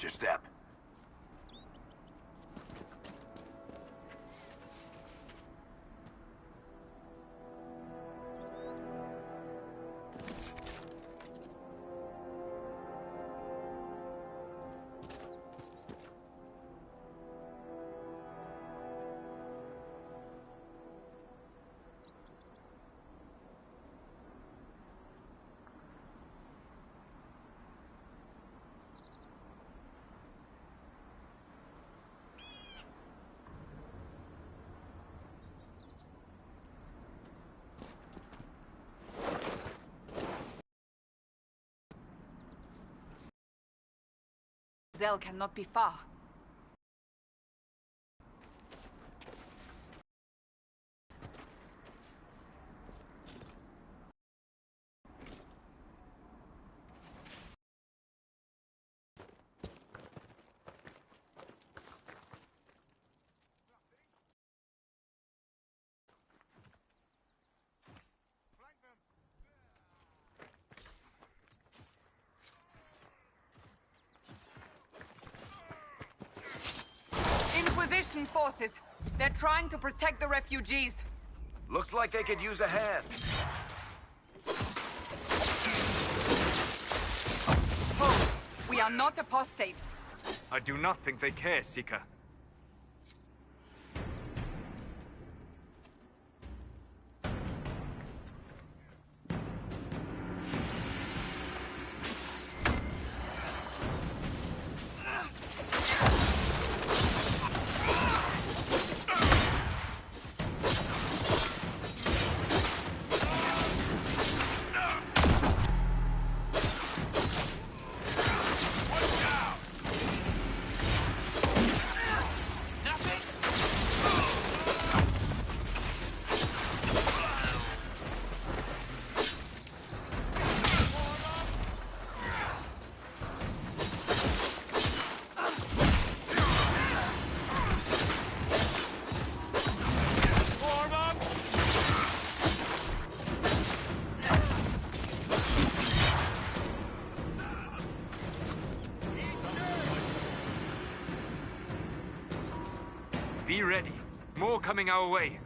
Watch your step. Zell cannot be far. Inquisition forces. They're trying to protect the refugees. Looks like they could use a hand. Oh, we are not apostates. I do not think they care, Seeker. Be ready. More coming our way.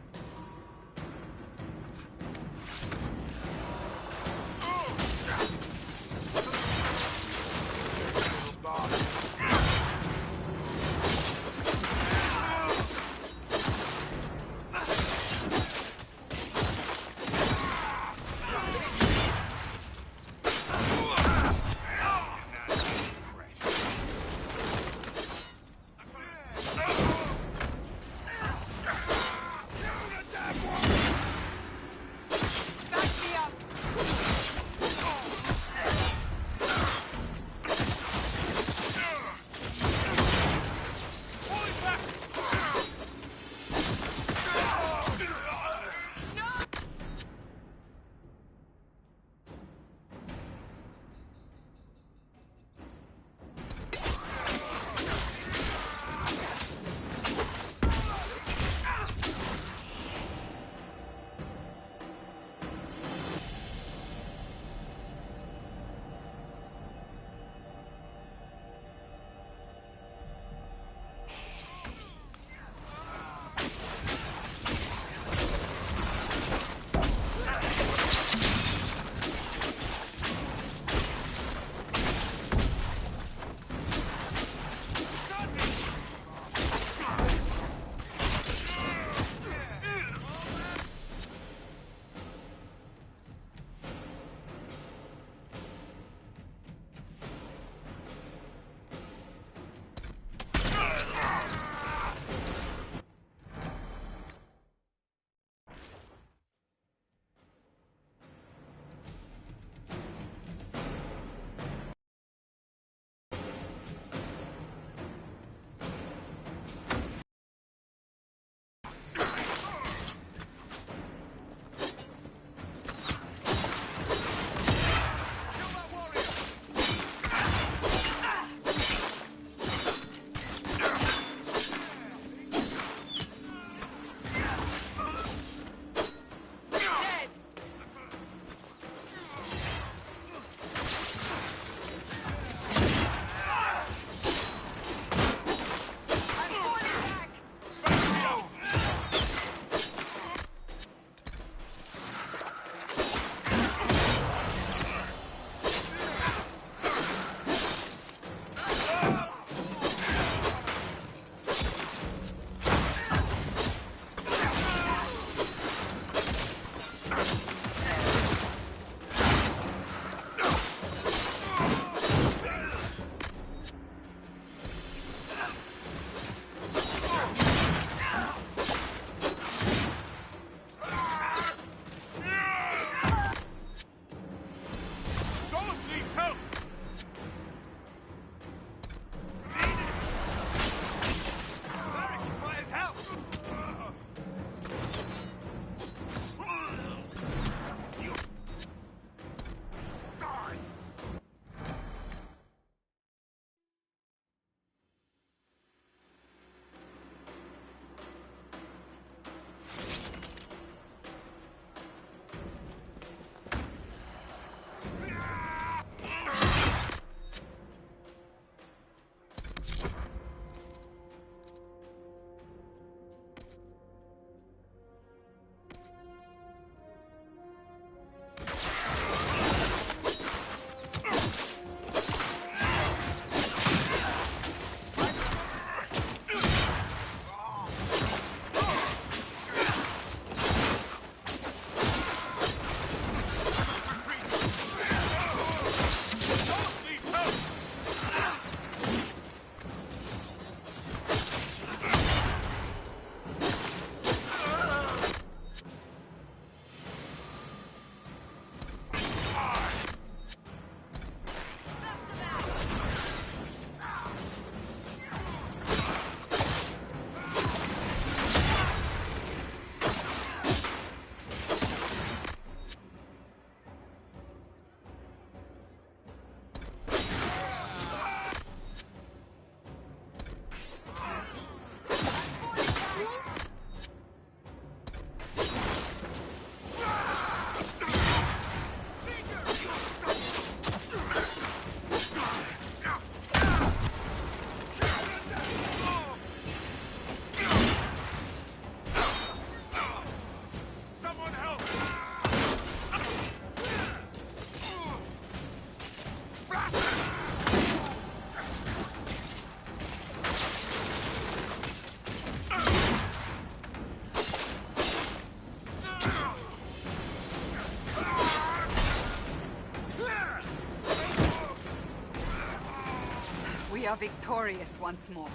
are victorious once more.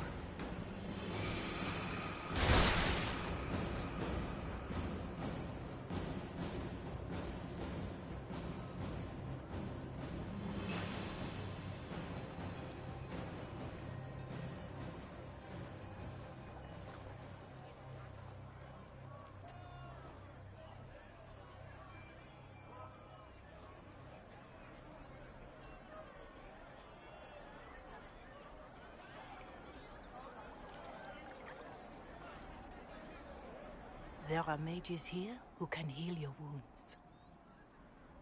There are mages here who can heal your wounds.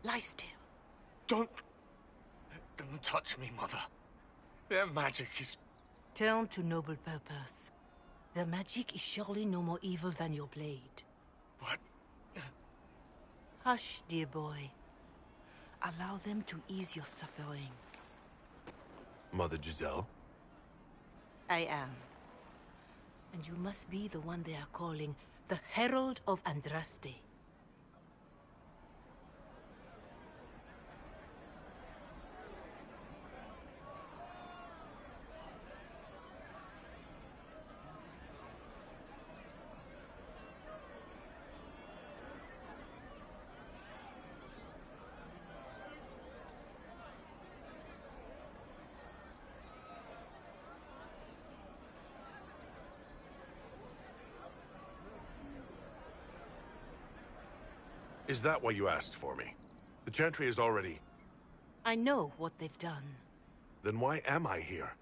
Lie still. Don't touch me, Mother. Their magic is... Turn to noble purpose. Their magic is surely no more evil than your blade. What? Hush, dear boy. Allow them to ease your suffering. Mother Giselle? I am. And you must be the one they are calling the Herald of Andraste. Is that why you asked for me? The Chantry is already... I know what they've done. Then why am I here?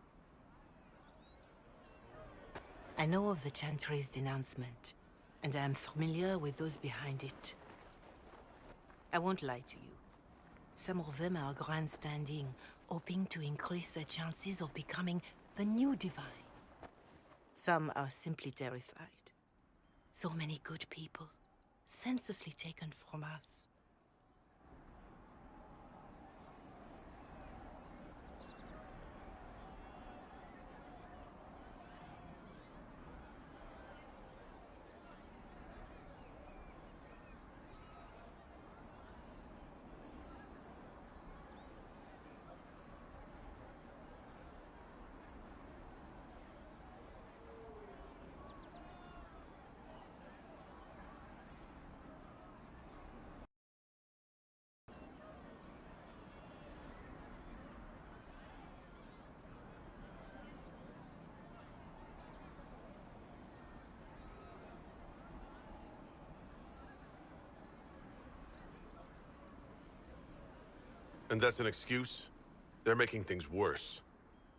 I know of the Chantry's denouncement, and I am familiar with those behind it. I won't lie to you. Some of them are grandstanding, hoping to increase their chances of becoming the new divine. Some are simply terrified. So many good people, senselessly taken from us. And that's an excuse? They're making things worse.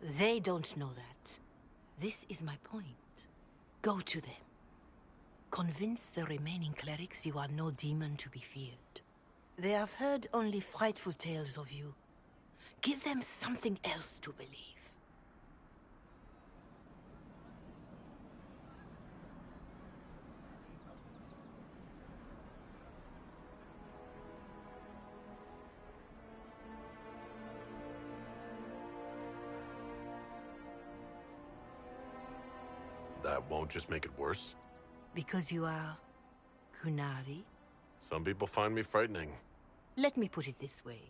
They don't know that. This is my point. Go to them. Convince the remaining clerics you are no demon to be feared. They have heard only frightful tales of you. Give them something else to believe. That won't just make it worse? Because you are... Kunari? Some people find me frightening. Let me put it this way.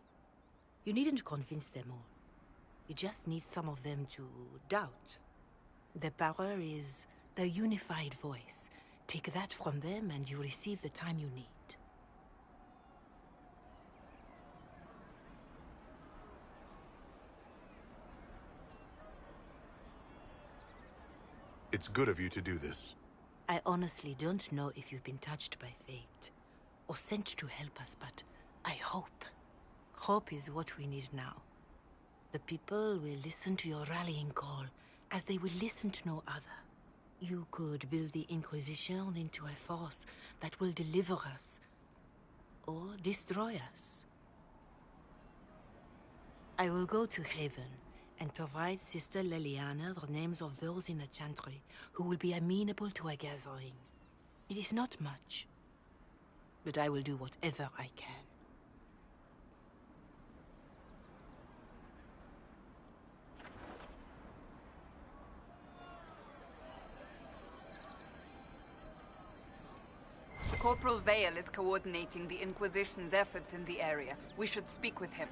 You needn't convince them all. You just need some of them to doubt. Their power is the unified voice. Take that from them and you receive the time you need. It's good of you to do this. I honestly don't know if you've been touched by fate, or sent to help us, but I hope. Hope is what we need now. The people will listen to your rallying call, as they will listen to no other. You could build the Inquisition into a force that will deliver us, or destroy us. I will go to Haven, and provide Sister Leliana the names of those in the Chantry who will be amenable to a gathering. It is not much, but I will do whatever I can. Corporal Vale is coordinating the Inquisition's efforts in the area. We should speak with him.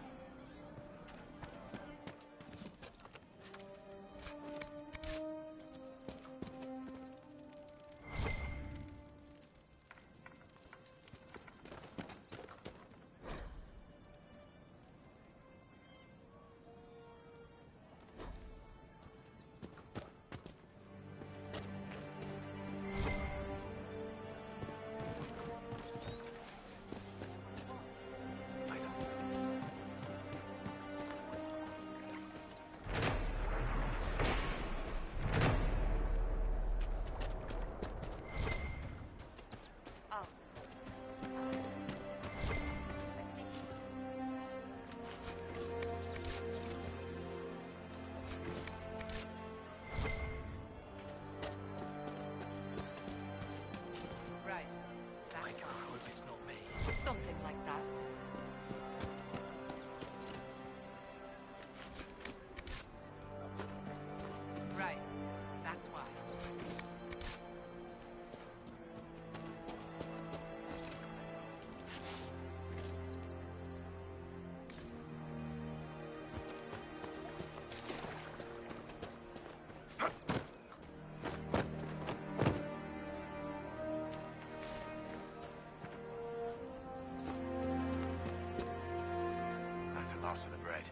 Something like that. Right. That's why. That's the last of the bread.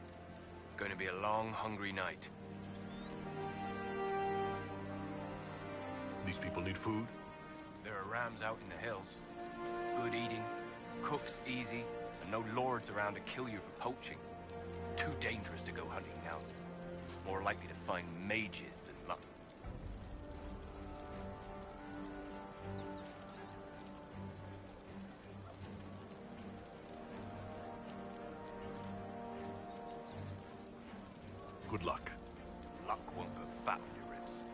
Going to be a long, hungry night. These people need food? There are rams out in the hills. Good eating, cooks easy, and no lords around to kill you for poaching. Too dangerous to go hunting now. More likely to find mages than luck. Good luck. Luck won't put fat on your ribs.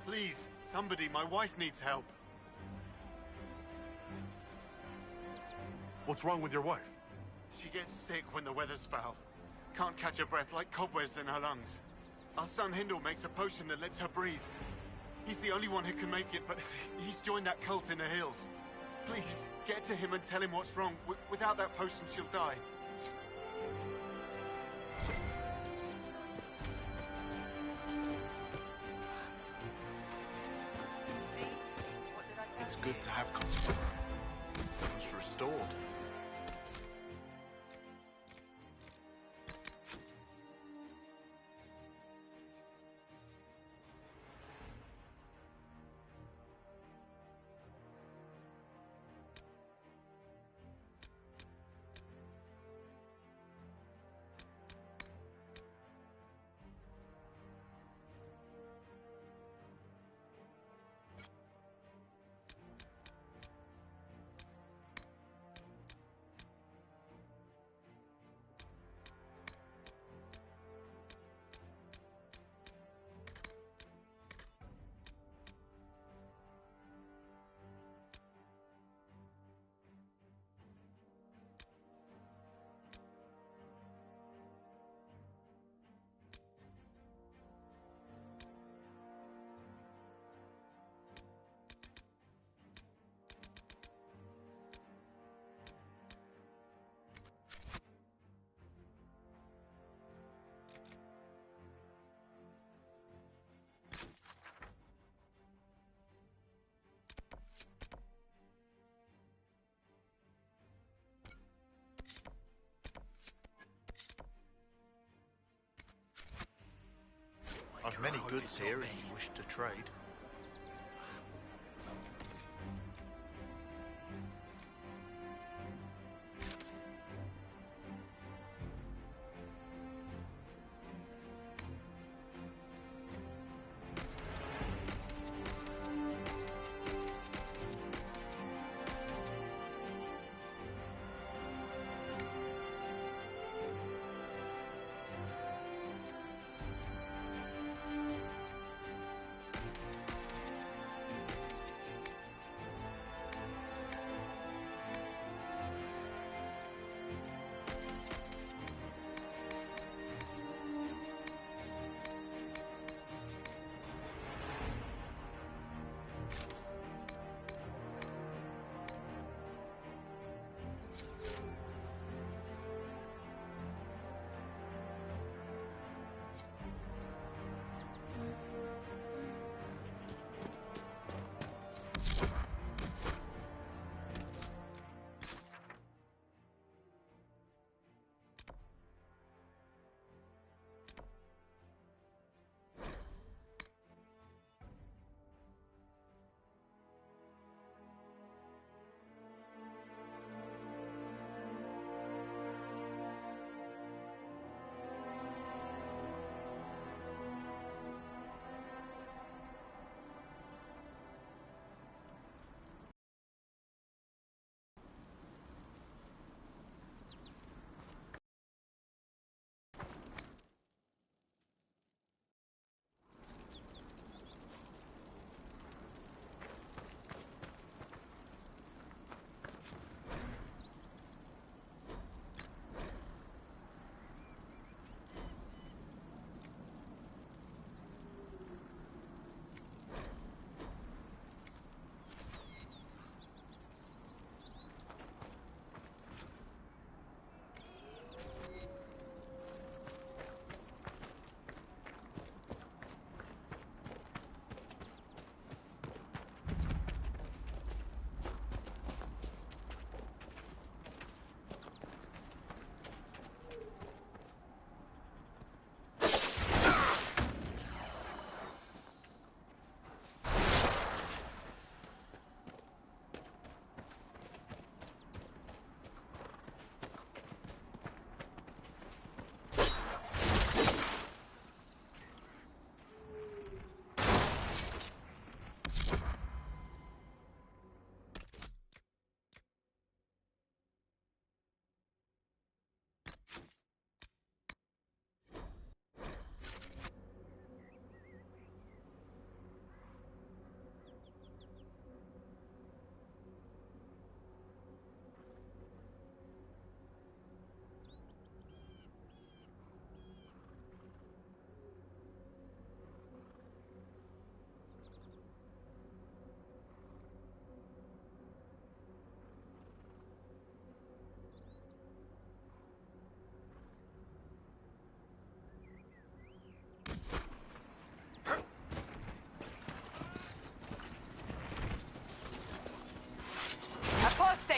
Please, somebody, my wife needs help. What's wrong with your wife? She gets sick when the weather's foul. Can't catch her breath, like cobwebs in her lungs. Our son Hindle makes a potion that lets her breathe. He's the only one who can make it, but he's joined that cult in the hills. Please, get to him and tell him what's wrong. Without that potion, she'll die. What did I tell It's you? good to have it's restored. I've many goods here if you wish to trade.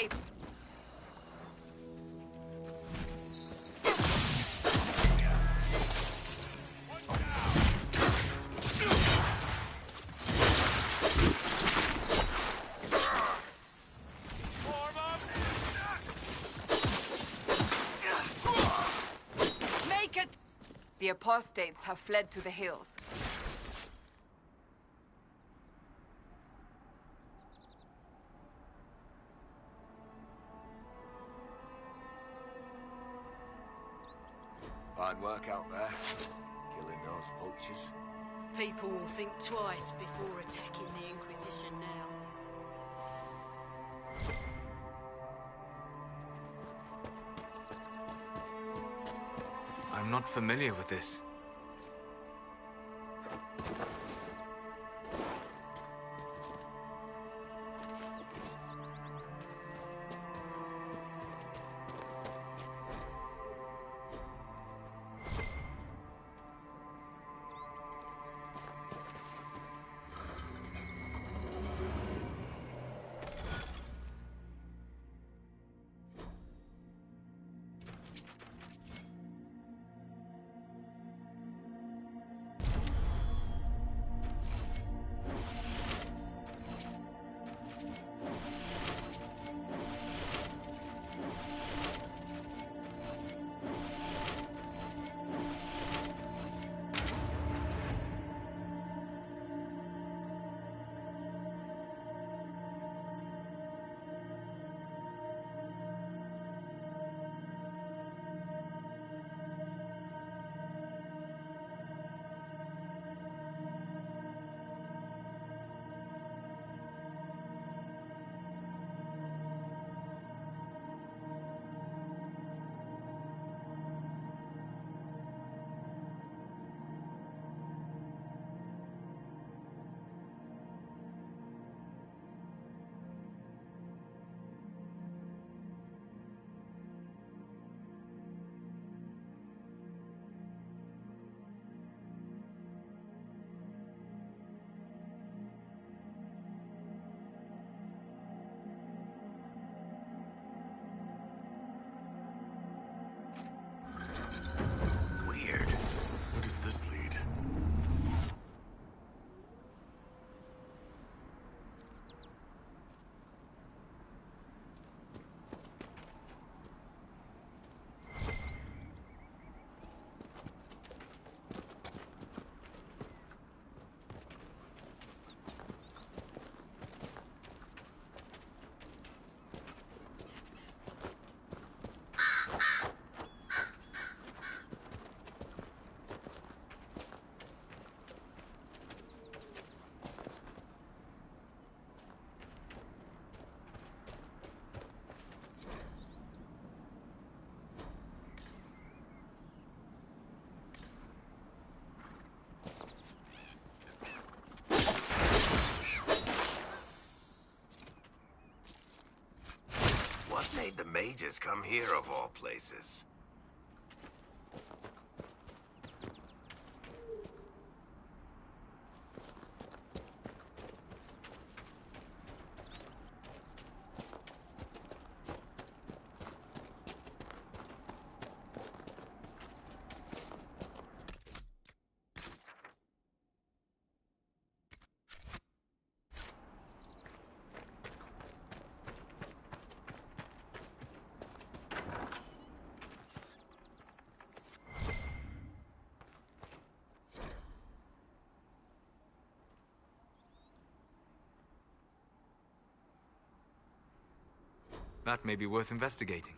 safe. Make it! The apostates have fled to the hills. Fine work out there, killing those vultures. People will think twice before attacking the Inquisition now. I'm not familiar with this. Weird. Where does this lead? What made the mages come here of all places? That may be worth investigating.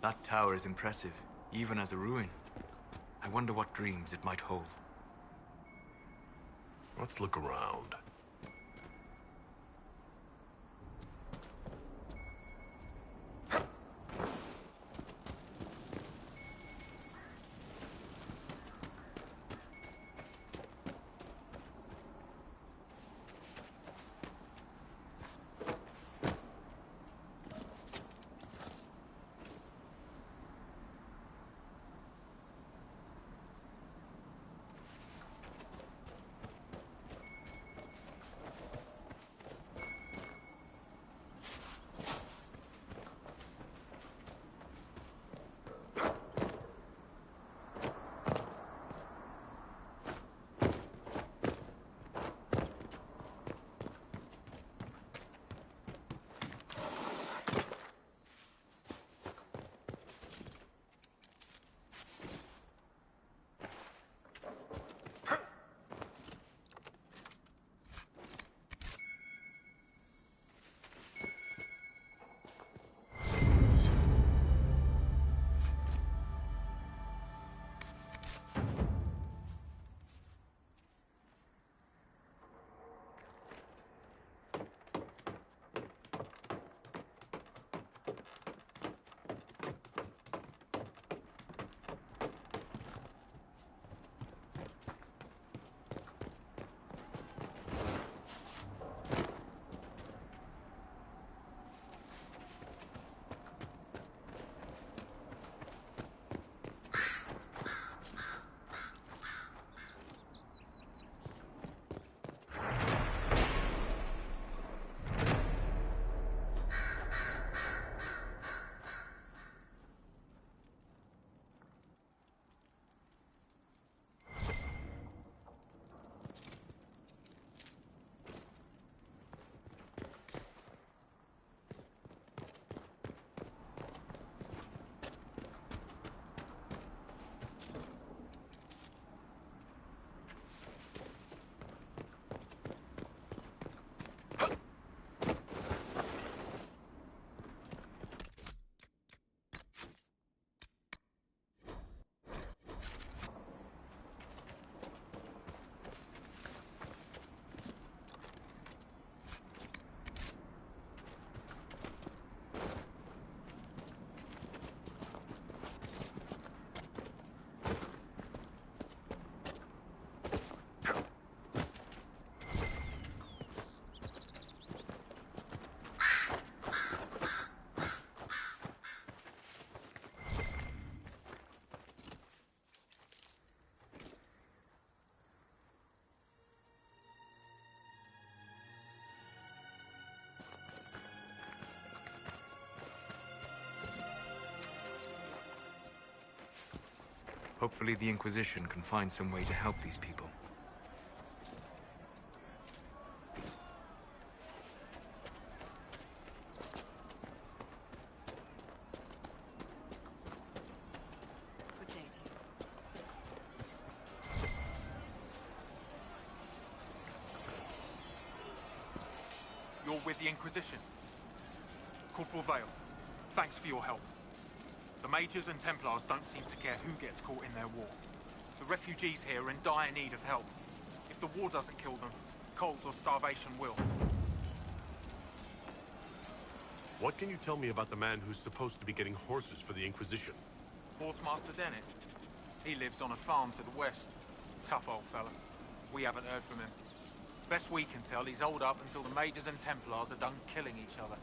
That tower is impressive, even as a ruin. I wonder what dreams it might hold. Let's look around. Hopefully the Inquisition can find some way to help these people. Good day to you. You're with the Inquisition? Corporal Vale, thanks for your help. The Mages and Templars don't seem to care who gets caught in their war. The refugees here are in dire need of help. If the war doesn't kill them, cold or starvation will. What can you tell me about the man who's supposed to be getting horses for the Inquisition? Horsemaster Dennett. He lives on a farm to the west. Tough old fella. We haven't heard from him. Best we can tell, he's holed up until the Mages and Templars are done killing each other.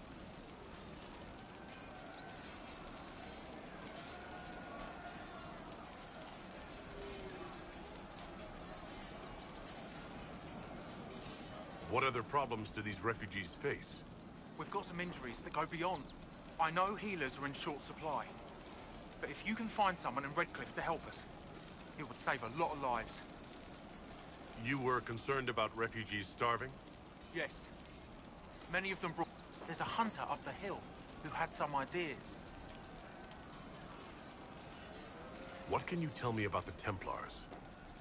What other problems do these refugees face? We've got some injuries that go beyond. I know healers are in short supply. But if you can find someone in Redcliffe to help us, it would save a lot of lives. You were concerned about refugees starving? Yes. Many of them brought... There's a hunter up the hill who had some ideas. What can you tell me about the Templars?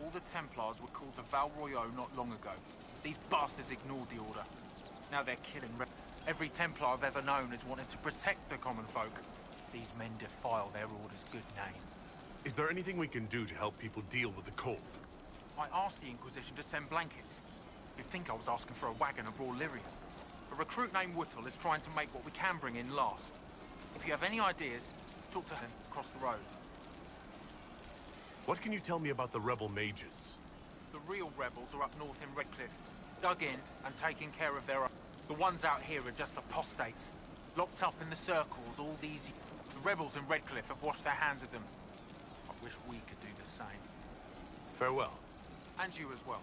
All the Templars were called to Val Royeaux not long ago. These bastards ignored the order. Now they're killing... Every Templar I've ever known has wanted to protect the common folk. These men defile their order's good name. Is there anything we can do to help people deal with the cold? I asked the Inquisition to send blankets. You'd think I was asking for a wagon of raw lyrium. A recruit named Whittle is trying to make what we can bring in last. If you have any ideas, talk to him across the road. What can you tell me about the rebel mages? The real rebels are up north in Redcliffe, dug in and taking care of their own. The ones out here are just apostates, locked up in the circles all these years. The rebels in Redcliffe have washed their hands of them. I wish we could do the same. Farewell. And you as well.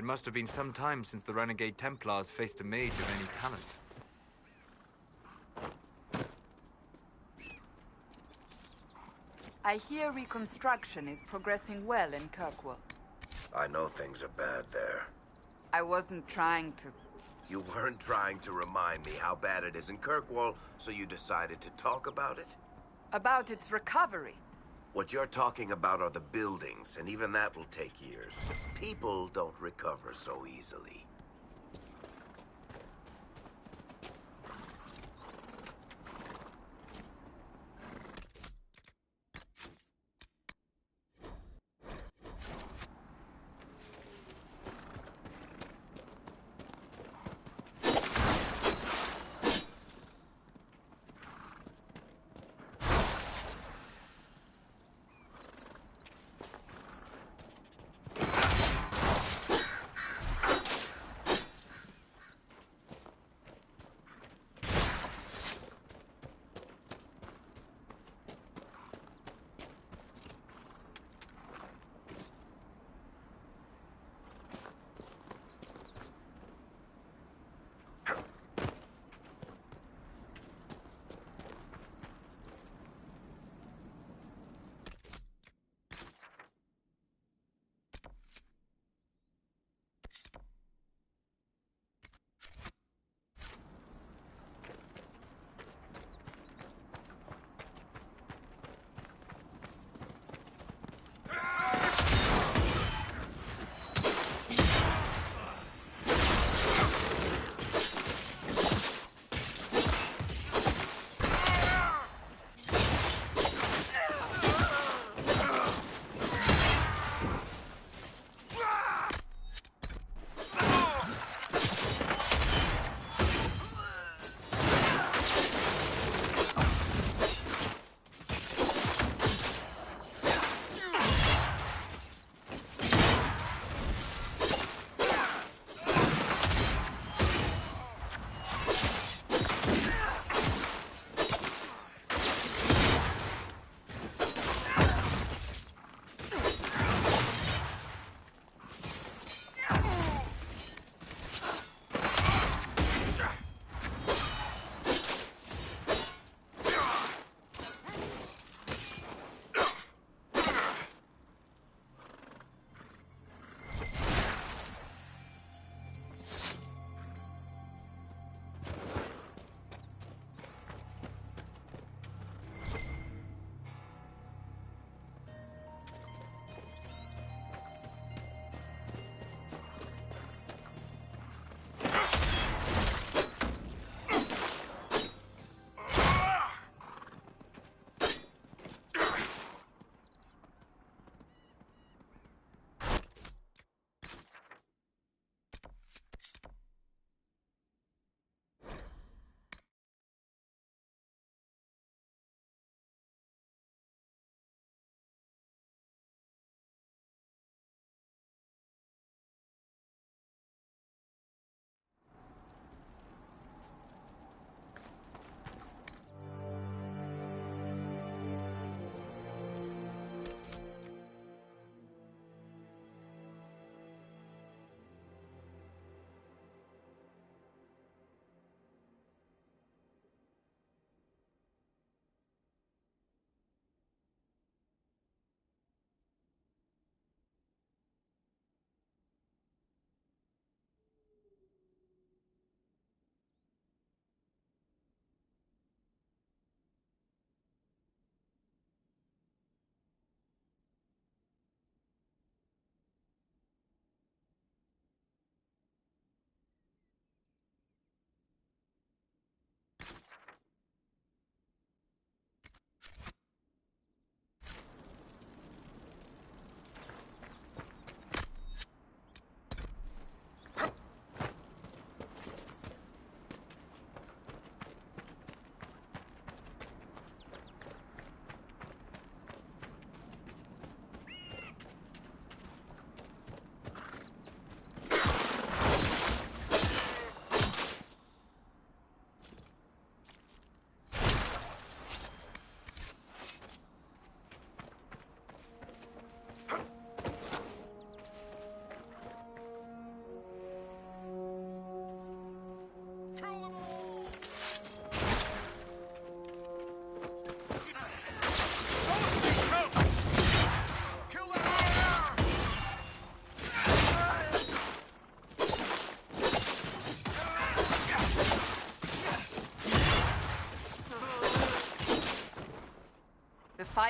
It must have been some time since the renegade Templars faced a mage of any talent. I hear reconstruction is progressing well in Kirkwall. I know things are bad there. I wasn't trying to... You weren't trying to remind me how bad it is in Kirkwall, so you decided to talk about it? About its recovery. What you're talking about are the buildings, and even that will take years. People don't recover so easily.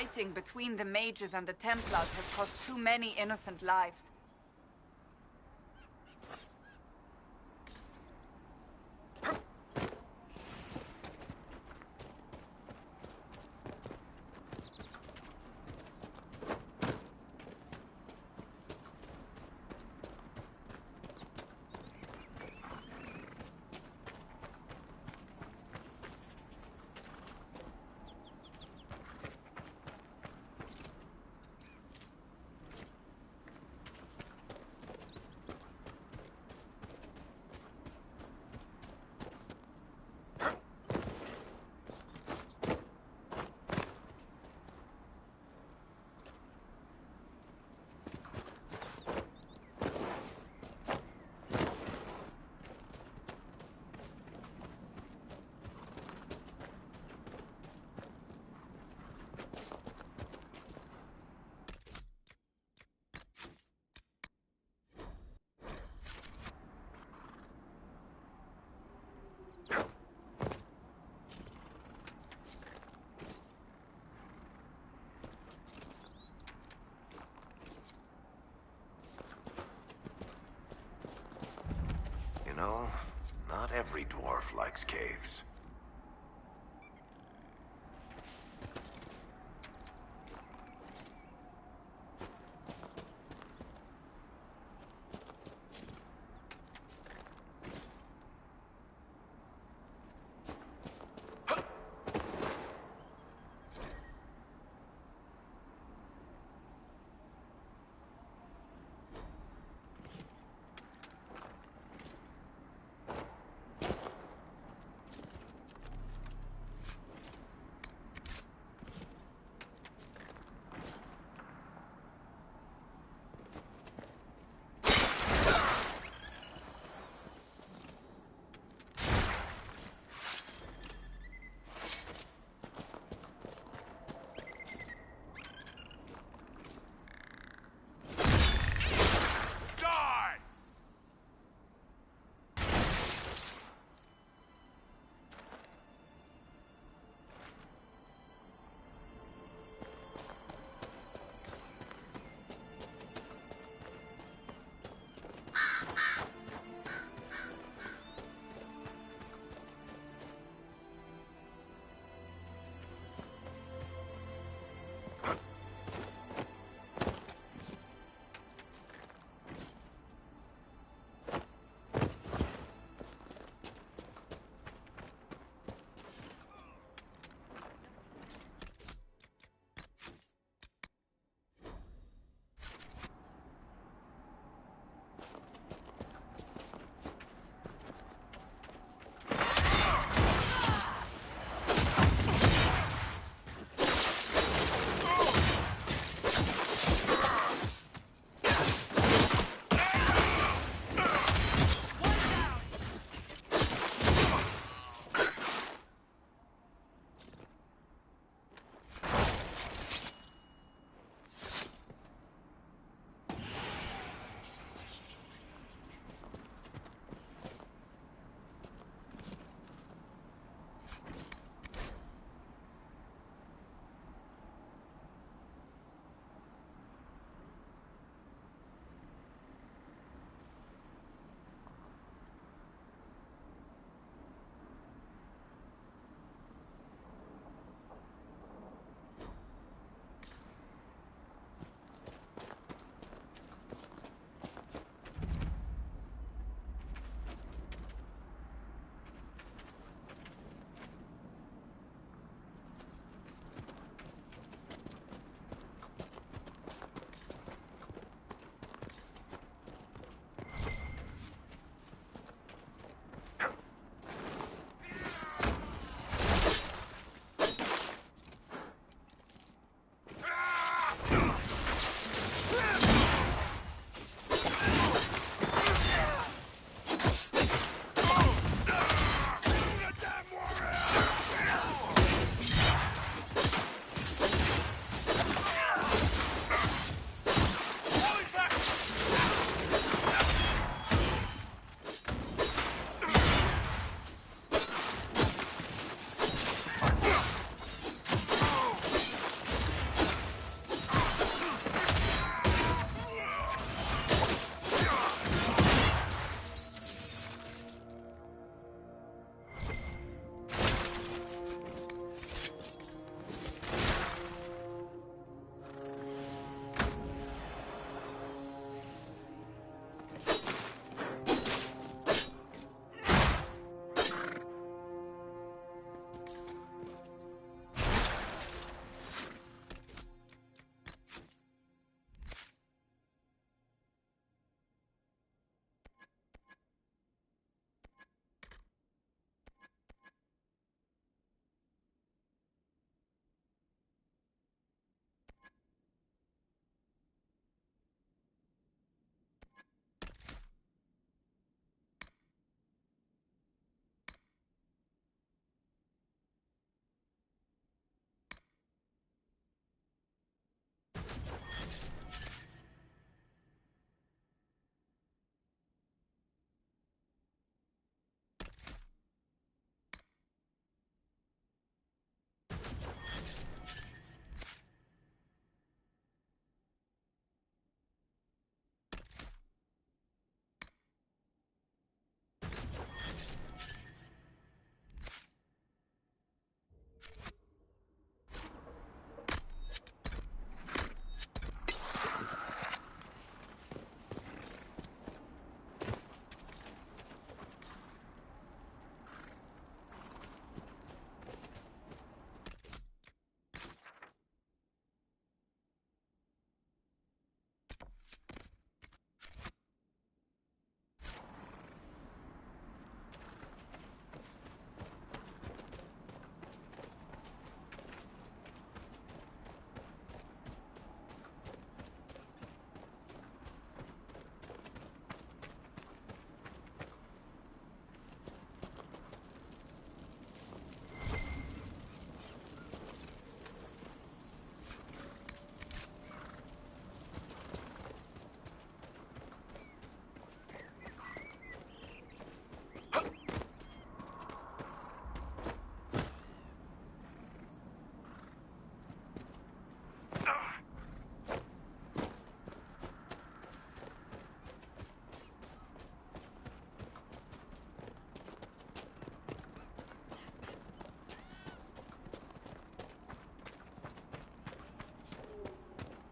fighting between the mages and the Templars has cost too many innocent lives. No, not every dwarf likes caves.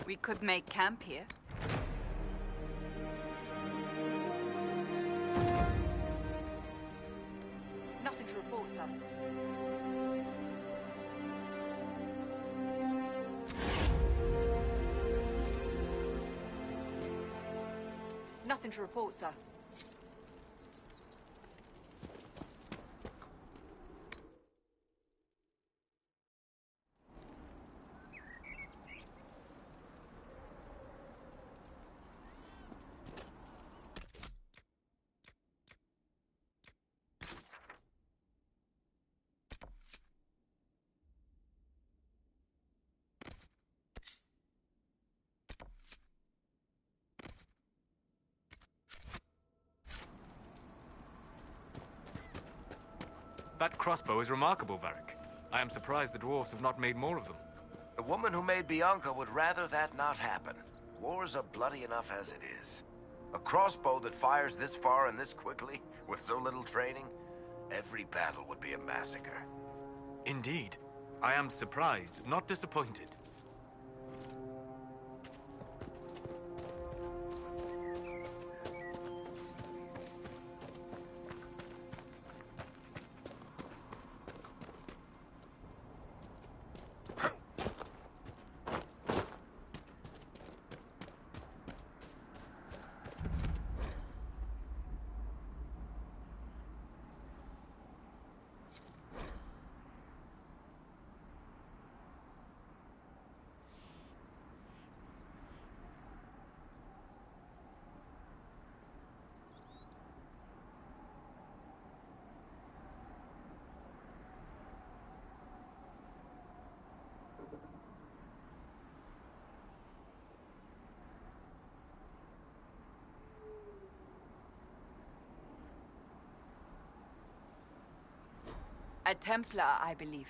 We could make camp here. Nothing to report, sir. Nothing to report, sir. That crossbow is remarkable, Varric. I am surprised the dwarves have not made more of them. The woman who made Bianca would rather that not happen. Wars are bloody enough as it is. A crossbow that fires this far and this quickly, with so little training, every battle would be a massacre. Indeed. I am surprised, not disappointed. A Templar, I believe.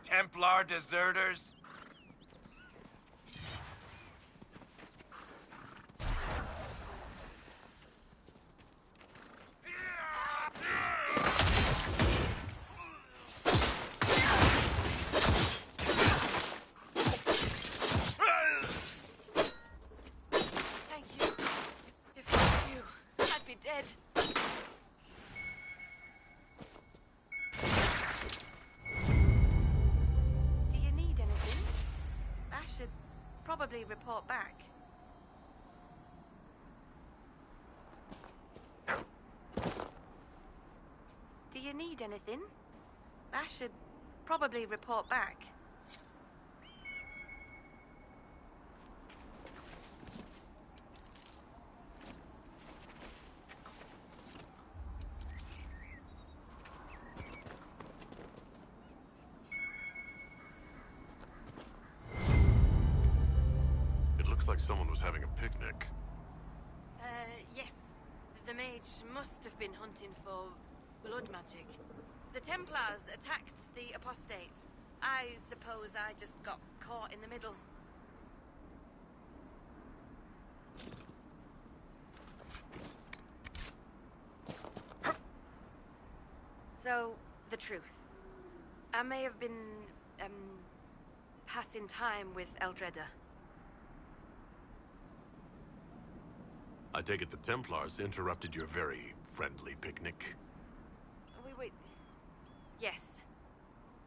Templar deserters? Thank you. If it were you, I'd be dead. Do you need anything? I should probably report back. Do you need anything? I should probably report back. It looks like someone was having a picnic. Yes. The mage must have been hunting for blood magic. The Templars attacked the apostate. I suppose I just got caught in the middle. So, the truth. I may have been, passing time with Eldredda. I take it the Templars interrupted your very friendly picnic. Wait. Yes.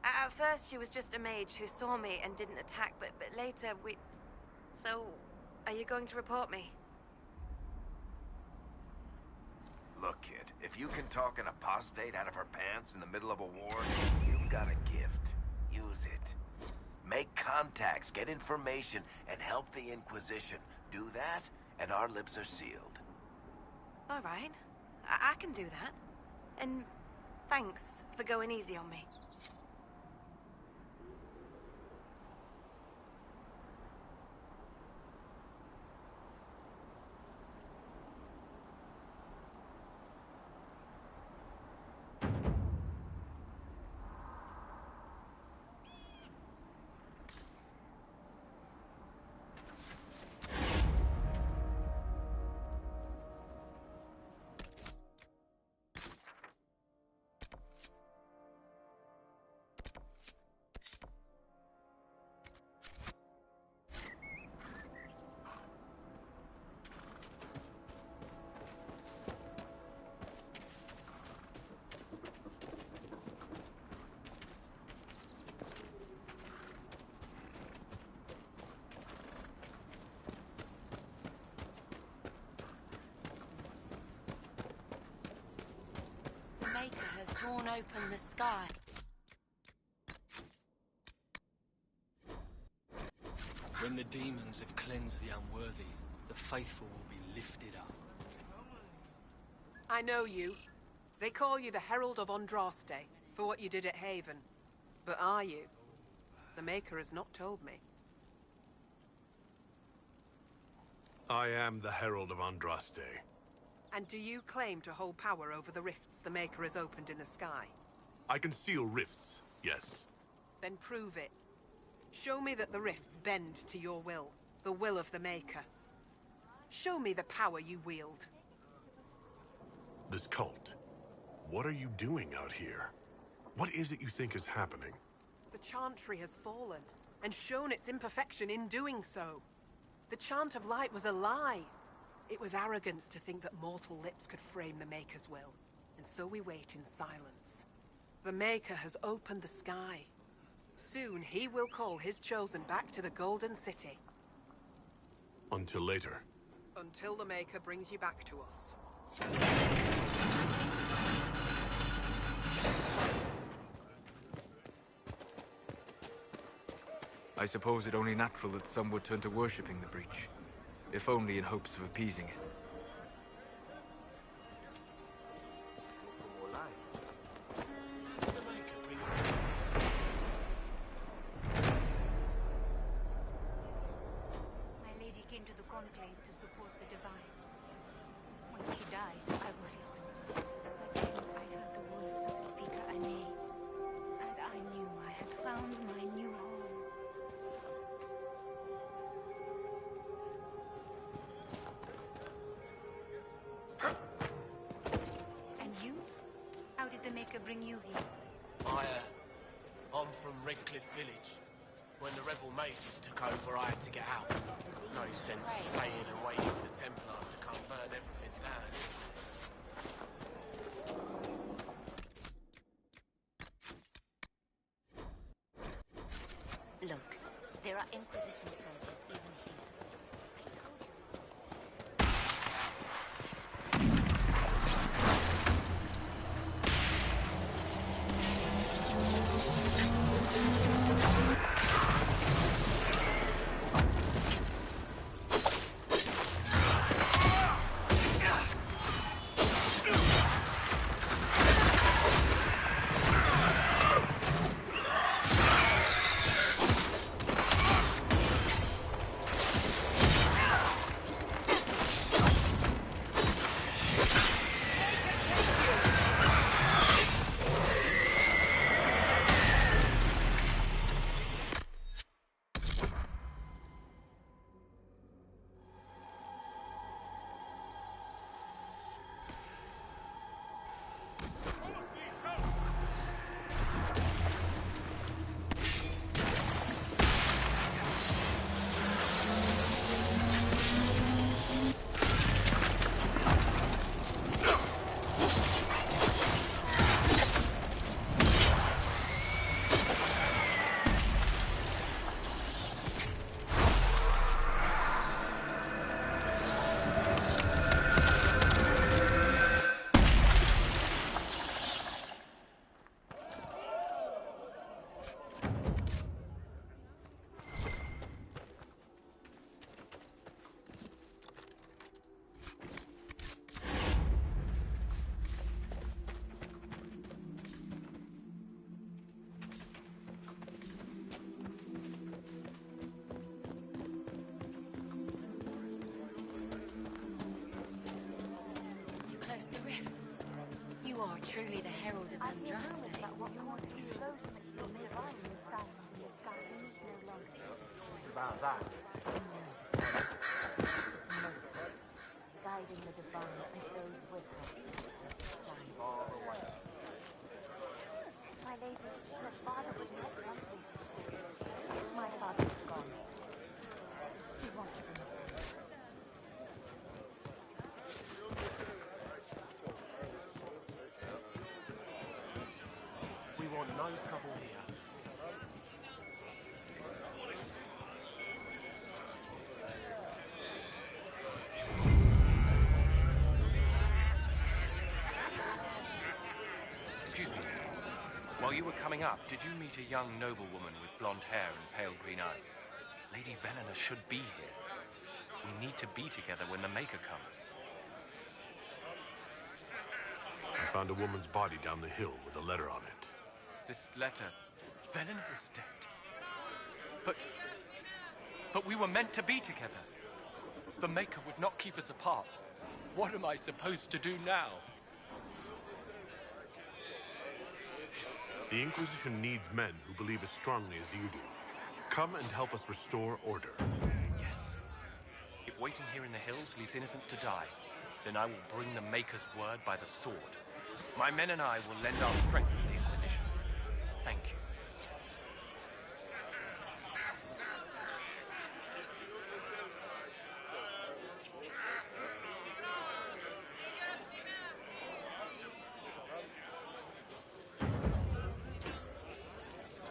At first, she was just a mage who saw me and didn't attack, but later we... So, are you going to report me? Look, kid, if you can talk an apostate out of her pants in the middle of a war, you've got a gift. Use it. contacts, get information, and help the Inquisition. Do that, and our lips are sealed. All right. I can do that. And thanks for going easy on me. Torn open the sky. When the demons have cleansed the unworthy, the faithful will be lifted up. I know you. They call you the Herald of Andraste for what you did at Haven. But are you? The Maker has not told me. I am the Herald of Andraste. And do you claim to hold power over the rifts the Maker has opened in the sky? I can seal rifts, yes. Then prove it. Show me that the rifts bend to your will, the will of the Maker. Show me the power you wield. This cult. What are you doing out here? What is it you think is happening? The Chantry has fallen, and shown its imperfection in doing so. The Chant of Light was a lie. It was arrogance to think that mortal lips could frame the Maker's will, and so we wait in silence. The Maker has opened the sky. Soon he will call his chosen back to the Golden City. Until later. Until the Maker brings you back to us. I suppose it only natural that some would turn to worshipping the breach, if only in hopes of appeasing it. My lady came to the conclave to support the divine. When she died, I was lost. But then I heard the words of Speaker Ane, and I knew I had found my new home. How did the Maker bring you here? I'm from Redcliffe Village. When the rebel mages took over, I had to get out. No sense staying and waiting for the Templars to come burn everything down. Look, there are Inquisition soldiers even here. truly the herald of Andraste. About that. Guiding the divine and those with her. All the way. My lady, your father would not want this. My father is gone. He wants them. We want no trouble here. Excuse me. While you were coming up, did you meet a young noblewoman with blonde hair and pale green eyes? Lady Velena should be here. We need to be together when the Maker comes. I found a woman's body down the hill with a letter on it. This letter... Velena is dead. But we were meant to be together. The Maker would not keep us apart. What am I supposed to do now? The Inquisition needs men who believe as strongly as you do. Come and help us restore order. Yes. If waiting here in the hills leaves innocents to die, then I will bring the Maker's word by the sword. My men and I will lend our strength to the Inquisition. Thank you.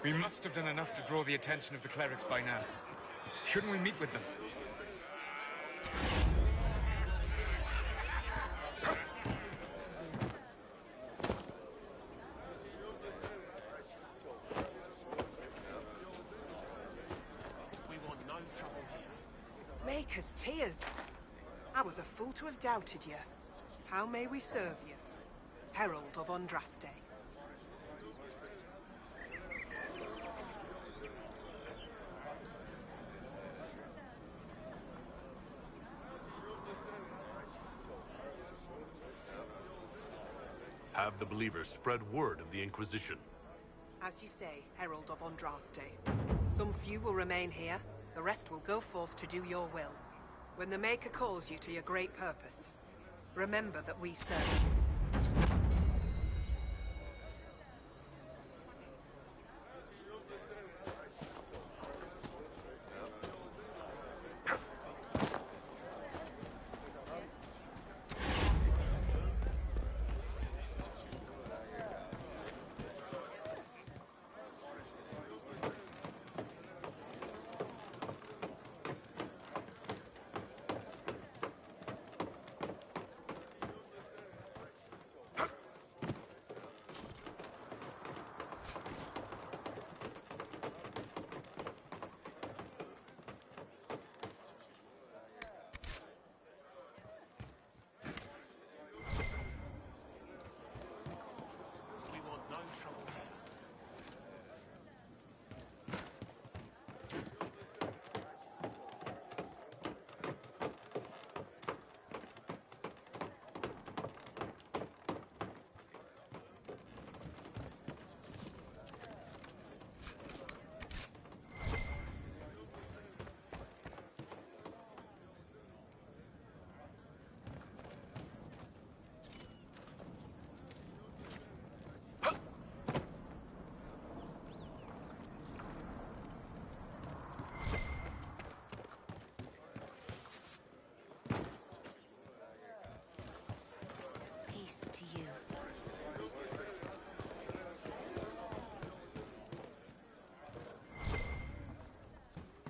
We must have done enough to draw the attention of the clerics by now. Shouldn't we meet with them? We want no trouble here. Maker's tears. I was a fool to have doubted you. How may we serve you? Herald of Andraste. Have the believers spread word of the Inquisition. As you say, Herald of Andraste. Some few will remain here, the rest will go forth to do your will. When the Maker calls you to your great purpose, remember that we serve.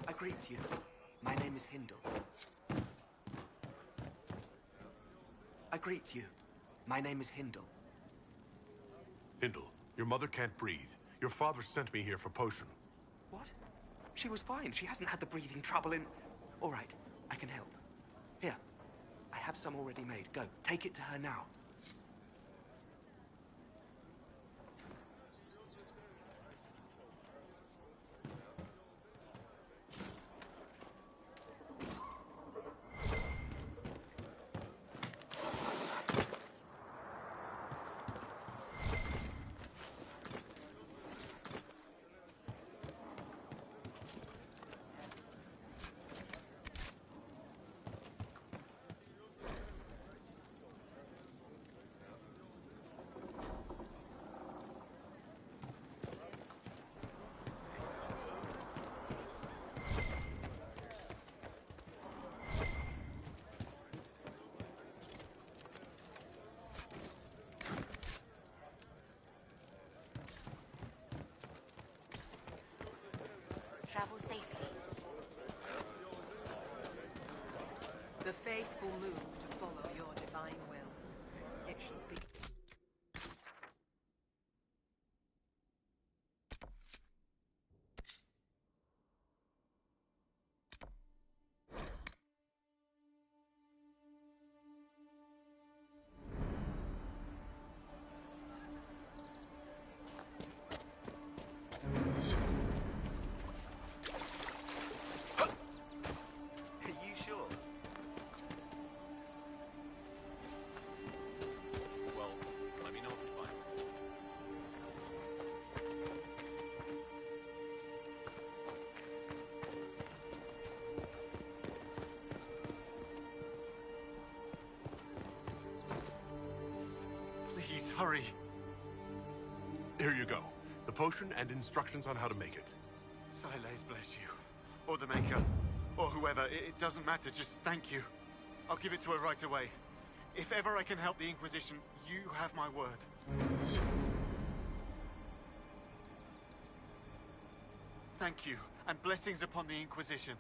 I greet you. My name is Hindle. I greet you. My name is Hindle. Hindle, your mother can't breathe. Your father sent me here for potion. What? She was fine. She hasn't had the breathing trouble in... All right, I can help. Here, I have some already made. Go, take it to her now. travel safely. The faithful move to follow your divine will. It should be. Are you sure? Well, let me know if you find it. Please, hurry. Here you go. The potion and instructions on how to make it. Siles bless you. Or the Maker. Or whoever. It doesn't matter. Just thank you. I'll give it to her right away. If ever I can help the Inquisition, you have my word. Thank you, and blessings upon the Inquisition.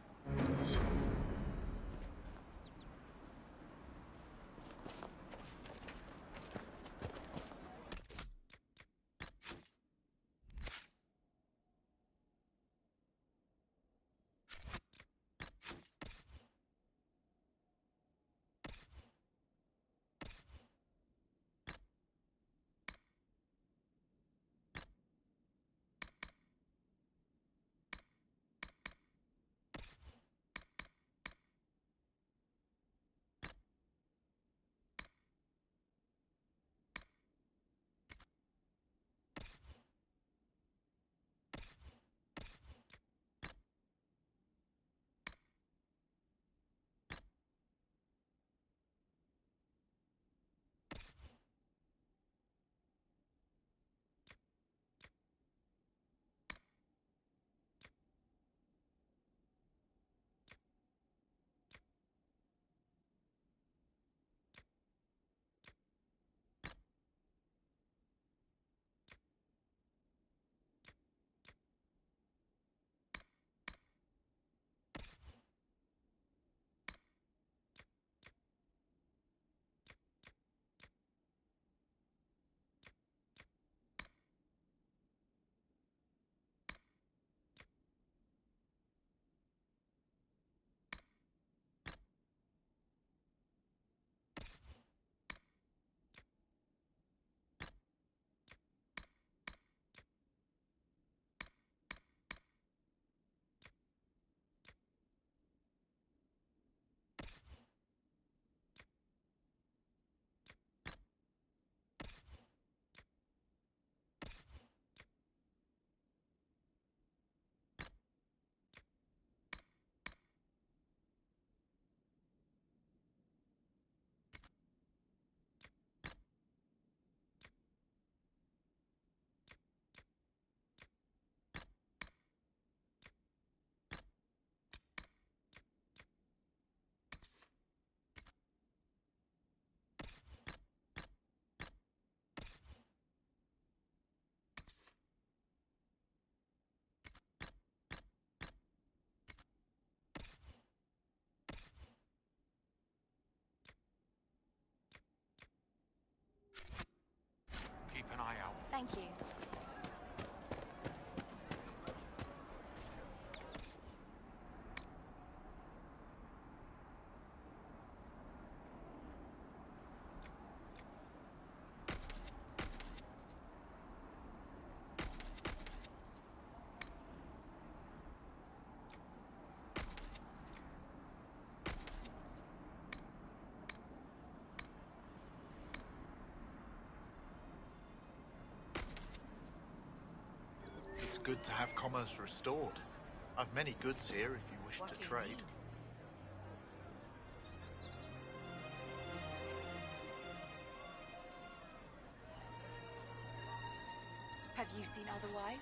Keep an eye out. Thank you. It's good to have commerce restored. I've many goods here if you wish to trade. Have you seen otherwise?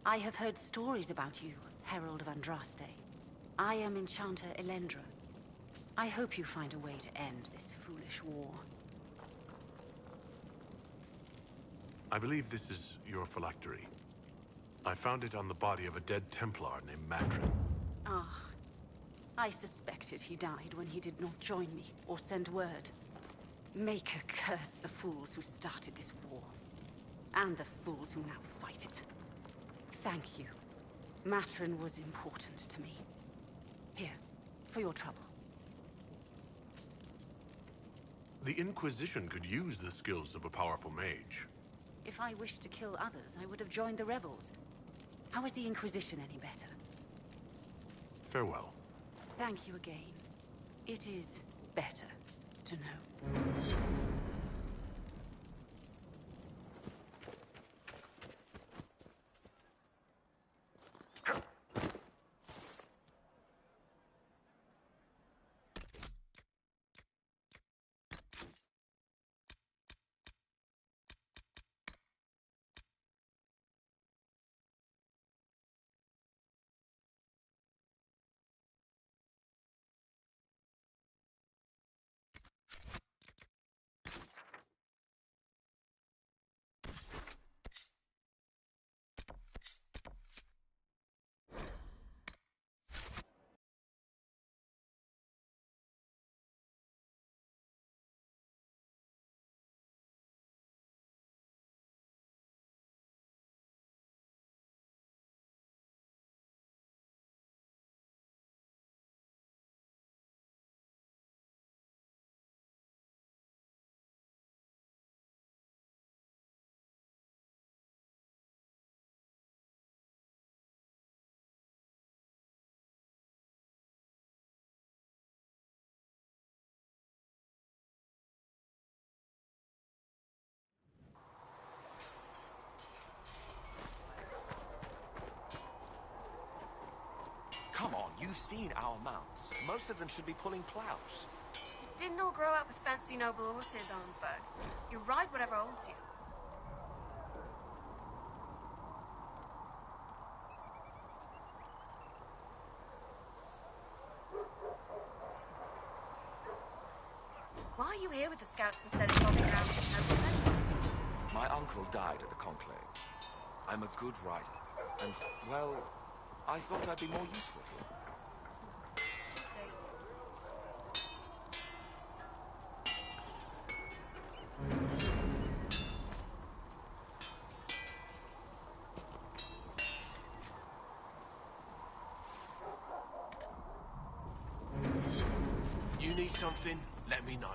I have heard stories about you, Herald of Andraste. I am Enchanter Elendra. I hope you find a way to end this foolish war. I believe this is your phylactery. I found it on the body of a dead Templar named Matrin. Ah. I suspected he died when he did not join me or send word. Maker curse the fools who started this war. And the fools who now fight it. Thank you. Matrin was important to me. Here, for your trouble. The Inquisition could use the skills of a powerful mage. If I wished to kill others, I would have joined the rebels. How is the Inquisition any better? Farewell. Thank you again. It is better to know. Come on, you've seen our mounts. Most of them should be pulling plows. You didn't all grow up with fancy noble horses, Arnsberg. You ride whatever holds you. Why are you here with the scouts instead of holding around the temple then? My uncle died at the Conclave. I'm a good rider. And, well, I thought I'd be more useful here. You need something? Let me know.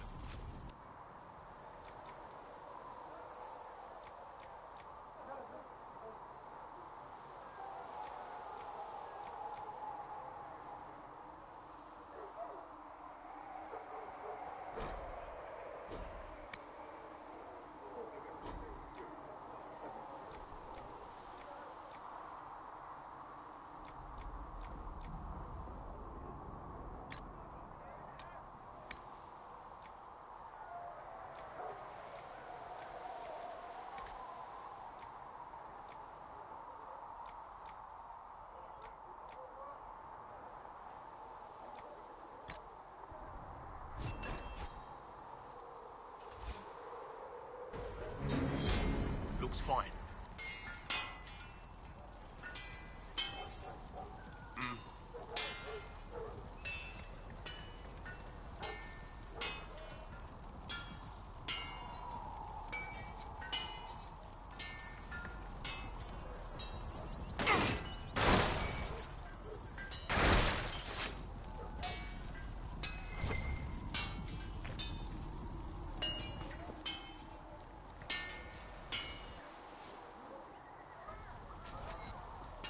Looks fine.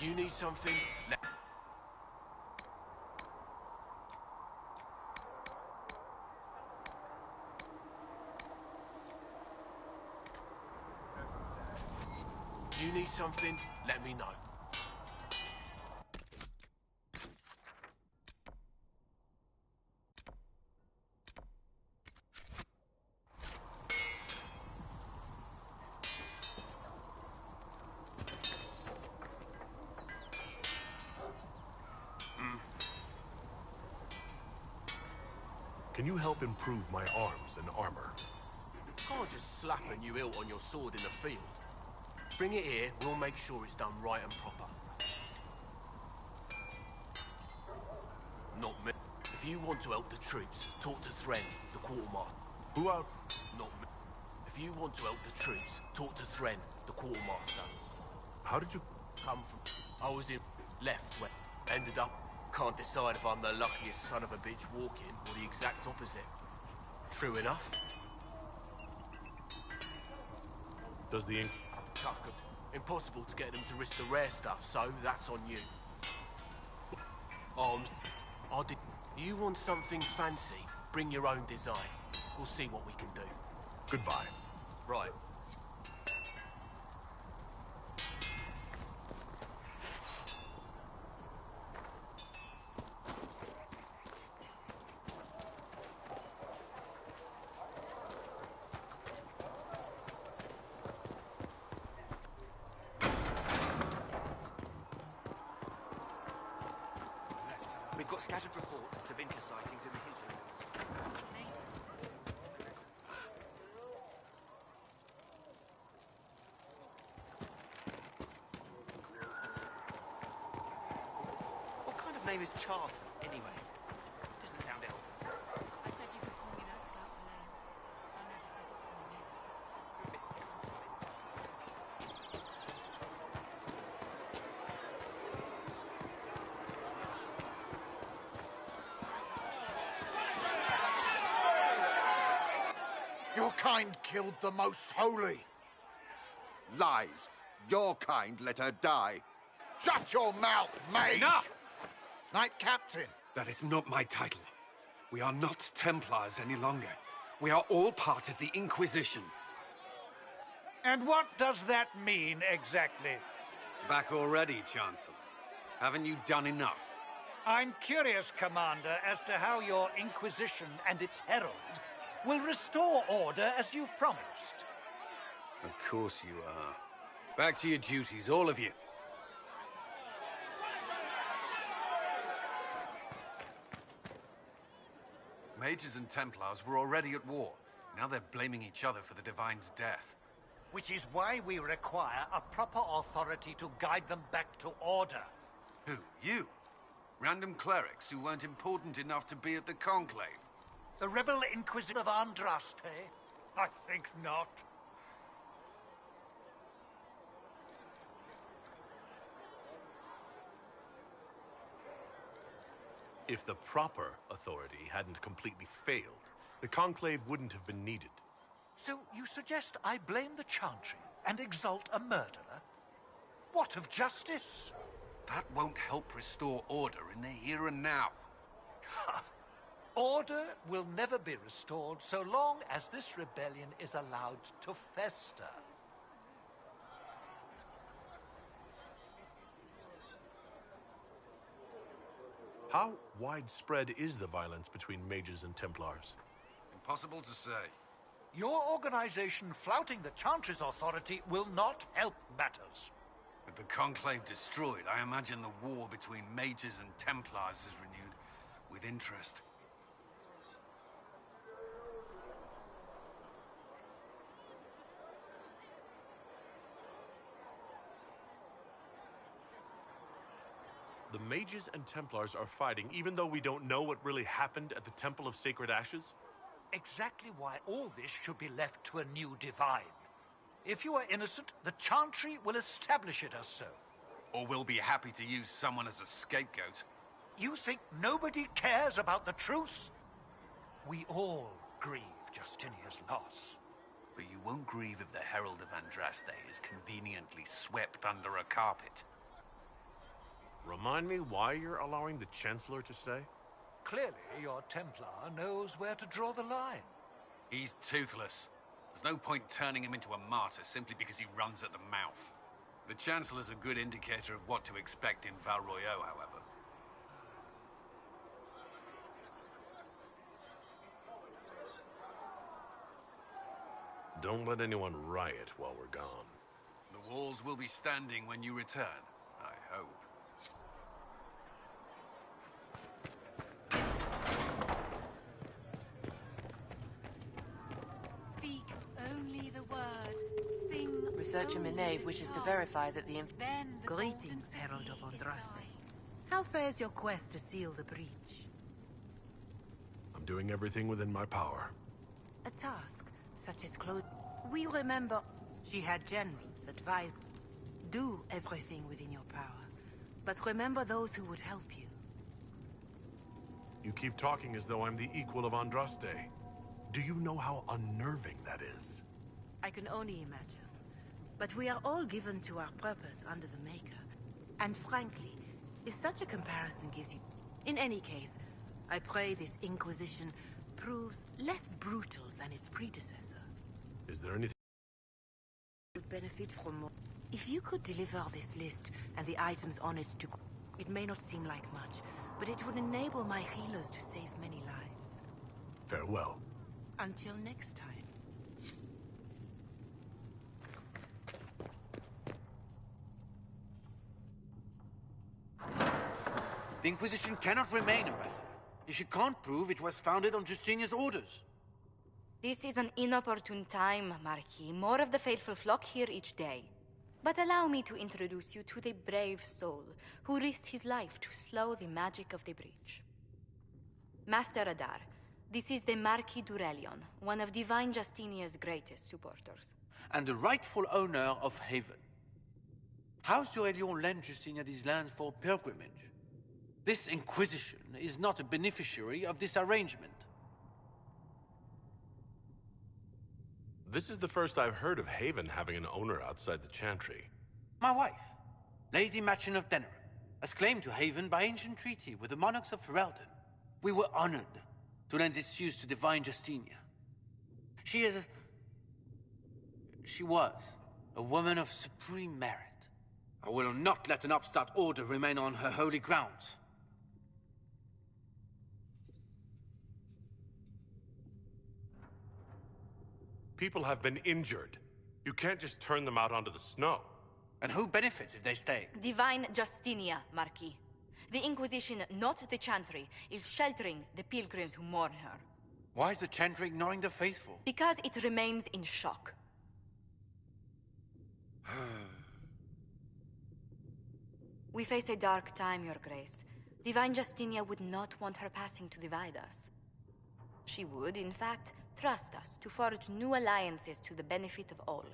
You need something? You need something? Let me know. Can you help improve my arms and armor? Can't just slap a new hilt on your sword in the field. Bring it here, we'll make sure it's done right and proper. Not me. If you want to help the troops, talk to Thren, the quartermaster. Who out? Not me. If you want to help the troops, talk to Thren, the quartermaster. How did you... Come from... I was in... left where... Ended up... Can't decide if I'm the luckiest son of a bitch walking, or the exact opposite. True enough. Does the ink... Tough. Impossible to get them to risk the rare stuff, so that's on you. Arms. I did... You want something fancy? Bring your own design. We'll see what we can do. Goodbye. Right. We've got scattered reports of Vinca sightings in the hinterlands. What kind of name is Charter, anyway? Doesn't sound elven. I said you could call me that, Scout Malay. I never said it was your name. Your kind killed the most holy. Lies. Your kind let her die. Shut your mouth, mate! Enough! Knight Captain. That is not my title. We are not Templars any longer. We are all part of the Inquisition. And what does that mean, exactly? Back already, Chancellor. Haven't you done enough? I'm curious, Commander, as to how your Inquisition and its herald will restore order as you've promised. Of course you are. Back to your duties, all of you. Mages and Templars were already at war. Now they're blaming each other for the Divine's death. Which is why we require a proper authority to guide them back to order. Who? You? Random clerics who weren't important enough to be at the Conclave? The rebel Inquisitor of Andraste? I think not. If the proper authority hadn't completely failed, the Conclave wouldn't have been needed. So you suggest I blame the Chantry and exalt a murderer? What of justice? That won't help restore order in the here and now. Order will never be restored so long as this rebellion is allowed to fester. How widespread is the violence between mages and Templars? Impossible to say. Your organization flouting the Chantry's authority will not help matters. With the Conclave destroyed, I imagine the war between mages and Templars is renewed with interest. The mages and Templars are fighting even though we don't know what really happened at the Temple of Sacred Ashes? Exactly why all this should be left to a new divine. If you are innocent, the Chantry will establish it as so. Or we'll be happy to use someone as a scapegoat. You think nobody cares about the truth? We all grieve Justinia's loss. But you won't grieve if the Herald of Andraste is conveniently swept under a carpet. Remind me why you're allowing the Chancellor to stay? Clearly, your Templar knows where to draw the line. He's toothless. There's no point turning him into a martyr simply because he runs at the mouth. The Chancellor's a good indicator of what to expect in Val Royeaux, however. Don't let anyone riot while we're gone. The walls will be standing when you return, I hope. only the word. Sing. Researcher only Minave the wishes to gods. verify that the Then the Greetings, Herald of Andraste. How fares your quest to seal the breach? I'm doing everything within my power. A task, such as close... We remember she had generals advise. Do everything within your power, but remember those who would help you. You keep talking as though I'm the equal of Andraste. Do you know how unnerving that is? I can only imagine. But we are all given to our purpose under the Maker. And frankly, if such a comparison gives you... In any case, I pray this Inquisition proves less brutal than its predecessor. Is there anything... Would benefit from more. If you could deliver this list and the items on it to... It may not seem like much, but it would enable my healers to save many lives. Farewell. Until next time. The Inquisition cannot remain, Ambassador, if you can't prove it was founded on Justinia's orders. This is an inopportune time, Marquis. More of the faithful flock here each day. But allow me to introduce you to the brave soul who risked his life to slow the magic of the breach. Master Adar, this is the Marquis d'Aurelion, one of Divine Justinia's greatest supporters. And the rightful owner of Haven. House d'Aurelion lent Justinia these lands for pilgrimage. This Inquisition is not a beneficiary of this arrangement. This is the first I've heard of Haven having an owner outside the Chantry. My wife, Lady Machin of Denerim, has claimed to Haven by ancient treaty with the monarchs of Ferelden. We were honored to lend its use to Divine Justinia. She was a woman of supreme merit. I will not let an upstart order remain on her holy grounds. People have been injured. You can't just turn them out onto the snow. And who benefits if they stay? Divine Justinia, Marquis. The Inquisition, not the Chantry, is sheltering the pilgrims who mourn her. Why is the Chantry ignoring the faithful? Because it remains in shock. We face a dark time, Your Grace. Divine Justinia would not want her passing to divide us. She would, in fact, trust us to forge new alliances to the benefit of all,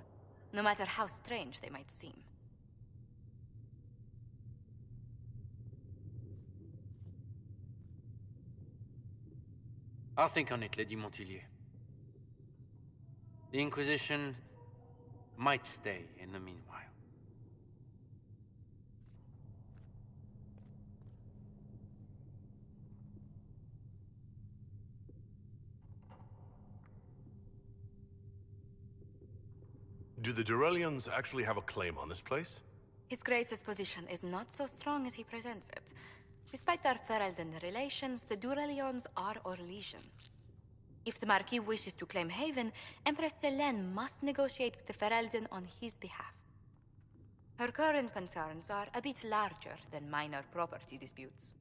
no matter how strange they might seem. I'll think on it, Lady Montillier. The Inquisition might stay in the meanwhile. Do the d'Aurelions actually have a claim on this place? His Grace's position is not so strong as he presents it. Despite our Ferelden relations, the d'Aurelions are our legion. If the Marquis wishes to claim Haven, Empress Selene must negotiate with the Ferelden on his behalf. Her current concerns are a bit larger than minor property disputes.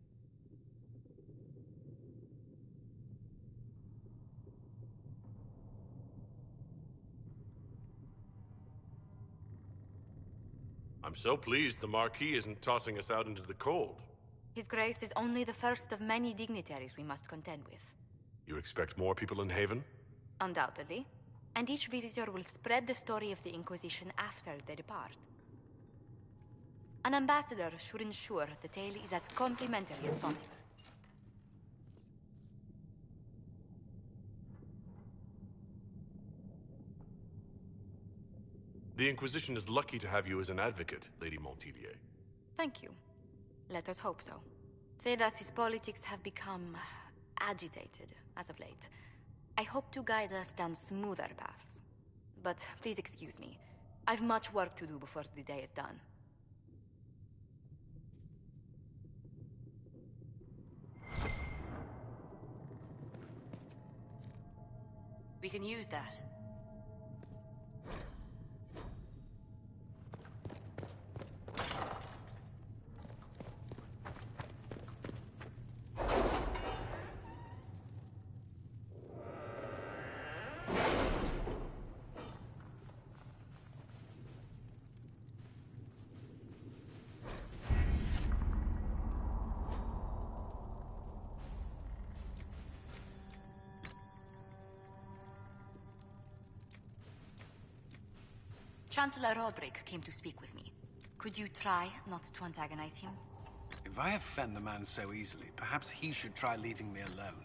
I'm so pleased the Marquis isn't tossing us out into the cold. His Grace is only the first of many dignitaries we must contend with. You expect more people in Haven? Undoubtedly. And each visitor will spread the story of the Inquisition after they depart. An ambassador should ensure the tale is as complimentary as possible. The Inquisition is lucky to have you as an advocate, Lady Montillier. Thank you. Let us hope so. Thedas's politics have become agitated as of late. I hope to guide us down smoother paths. But please excuse me. I've much work to do before the day is done. We can use that. Chancellor Roderick came to speak with me. Could you try not to antagonize him? If I offend the man so easily, perhaps he should try leaving me alone.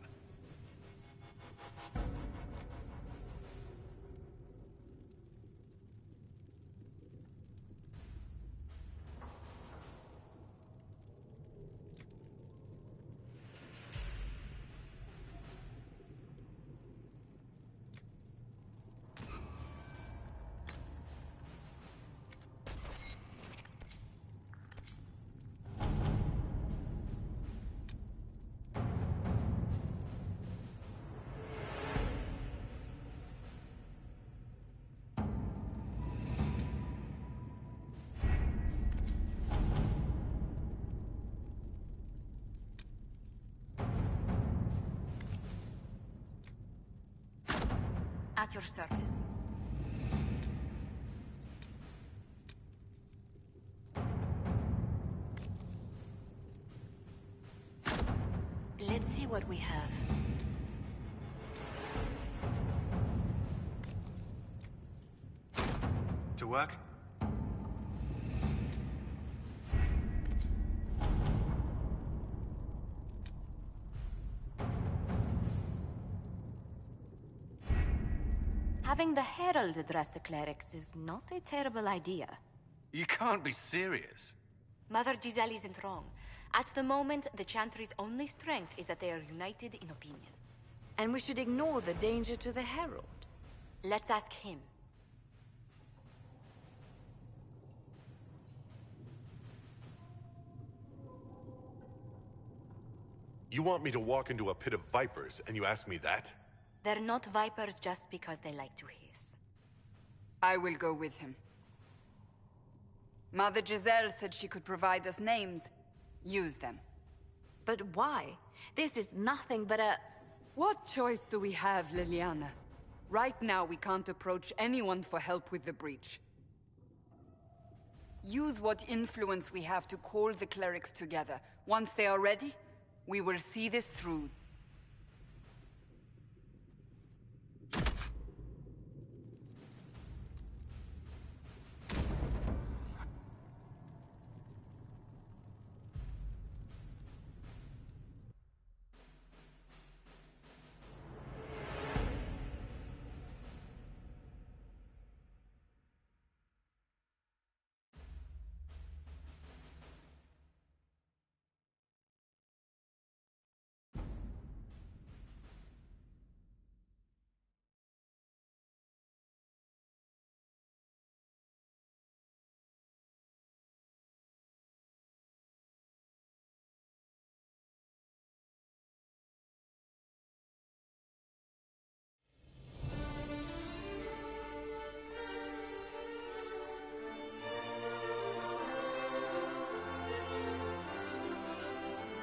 At your service. Let's see what we have. To work? Having the Herald address the clerics is not a terrible idea. You can't be serious. Mother Giselle isn't wrong. At the moment, the Chantry's only strength is that they are united in opinion. And we should ignore the danger to the Herald. Let's ask him. You want me to walk into a pit of vipers, and you ask me that? They're not vipers just because they like to hiss. I will go with him. Mother Giselle said she could provide us names. Use them. But why? This is nothing but a... What choice do we have, Liliana? Right now, we can't approach anyone for help with the breach. Use what influence we have to call the clerics together. Once they are ready, we will see this through.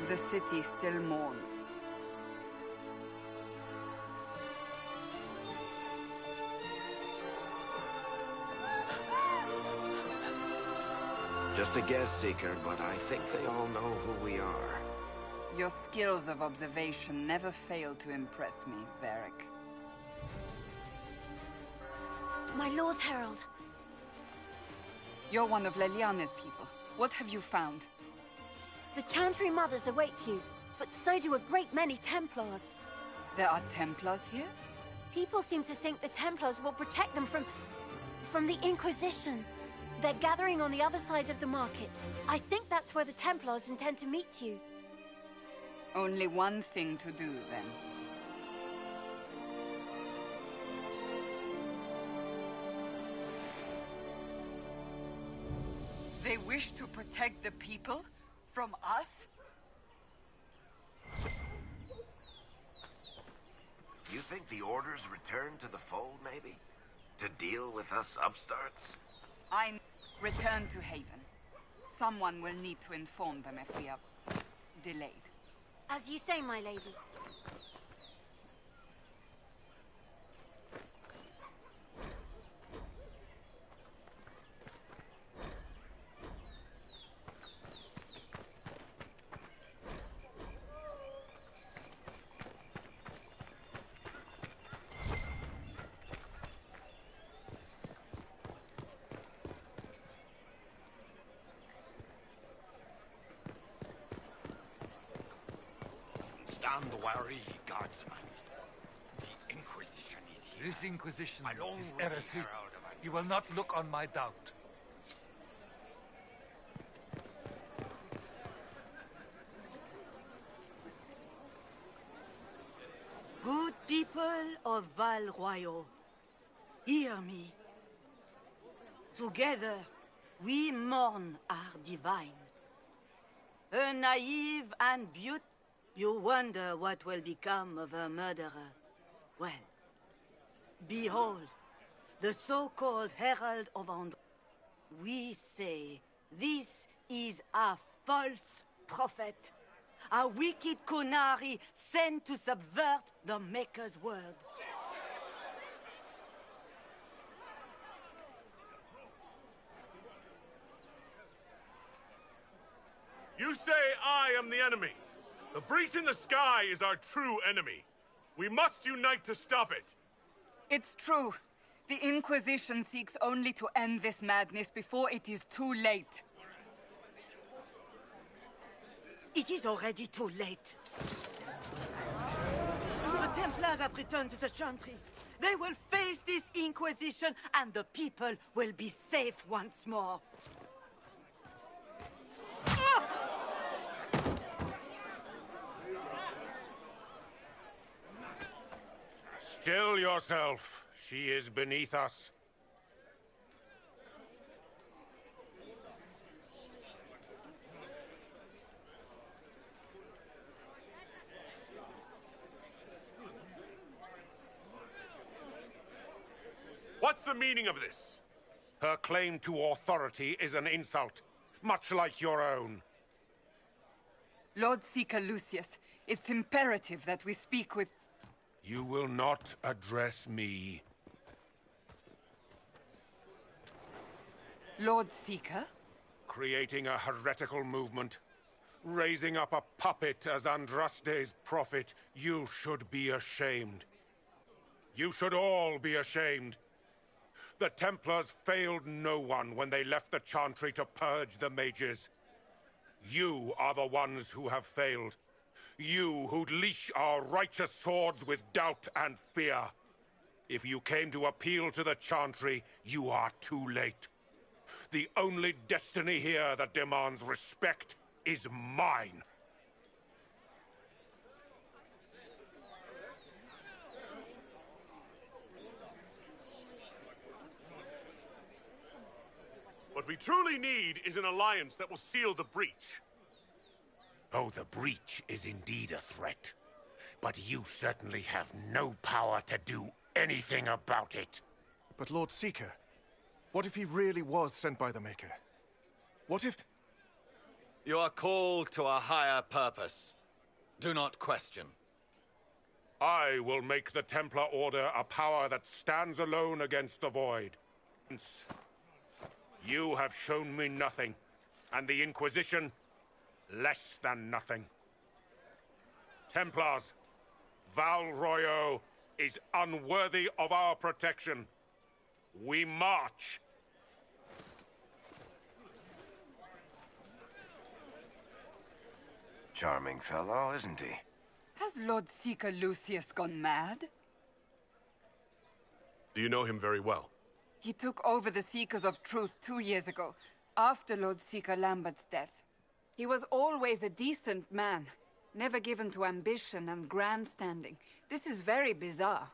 The city still mourns. Just a guess, Seeker, but I think they all know who we are. Your skills of observation never fail to impress me, Varric. My Lord Herald. You're one of Leliana's people. What have you found? The Chantry Mothers await you, but so do a great many Templars. There are Templars here? People seem to think the Templars will protect them from the Inquisition. They're gathering on the other side of the market. I think that's where the Templars intend to meet you. Only one thing to do, then. They wish to protect the people? From us? You think the Order's returned to the fold, maybe? To deal with us upstarts? I return to Haven. Someone will need to inform them if we are delayed. As you say, my lady. Don't worry, guardsman. The Inquisition is here. This Inquisition Along is with the heresy. Herald of You will not look on my doubt. Good people of Val Royal, hear me. Together, we mourn our divine. Her naive and beautiful. You wonder what will become of her murderer. Well, behold, the so-called Herald of Andr. We say this is a false prophet, a wicked Konari sent to subvert the Maker's word. You say I am the enemy. The breach in the sky is our true enemy. We must unite to stop it. It's true. The Inquisition seeks only to end this madness before it is too late. It is already too late. The Templars have returned to the Chantry. They will face this Inquisition, and the people will be safe once more. Still yourself. She is beneath us. What's the meaning of this? Her claim to authority is an insult, much like your own. Lord Seeker Lucius, it's imperative that we speak with... You will not address me. Lord Seeker? Creating a heretical movement. Raising up a puppet as Andraste's prophet. You should be ashamed. You should all be ashamed. The Templars failed no one when they left the Chantry to purge the mages. You are the ones who have failed. You who'd leash our righteous swords with doubt and fear. If you came to appeal to the Chantry, you are too late. The only destiny here that demands respect is mine. What we truly need is an alliance that will seal the breach. Oh, the breach is indeed a threat. But you certainly have no power to do anything about it. But Lord Seeker, what if he really was sent by the Maker? What if... You are called to a higher purpose. Do not question. I will make the Templar Order a power that stands alone against the Void. You have shown me nothing, and the Inquisition, less than nothing. Templars, Val Royal is unworthy of our protection. We march. Charming fellow, isn't he? Has Lord Seeker Lucius gone mad? Do you know him very well? He took over the Seekers of Truth 2 years ago, after Lord Seeker Lambert's death. He was always a decent man, never given to ambition and grandstanding. This is very bizarre.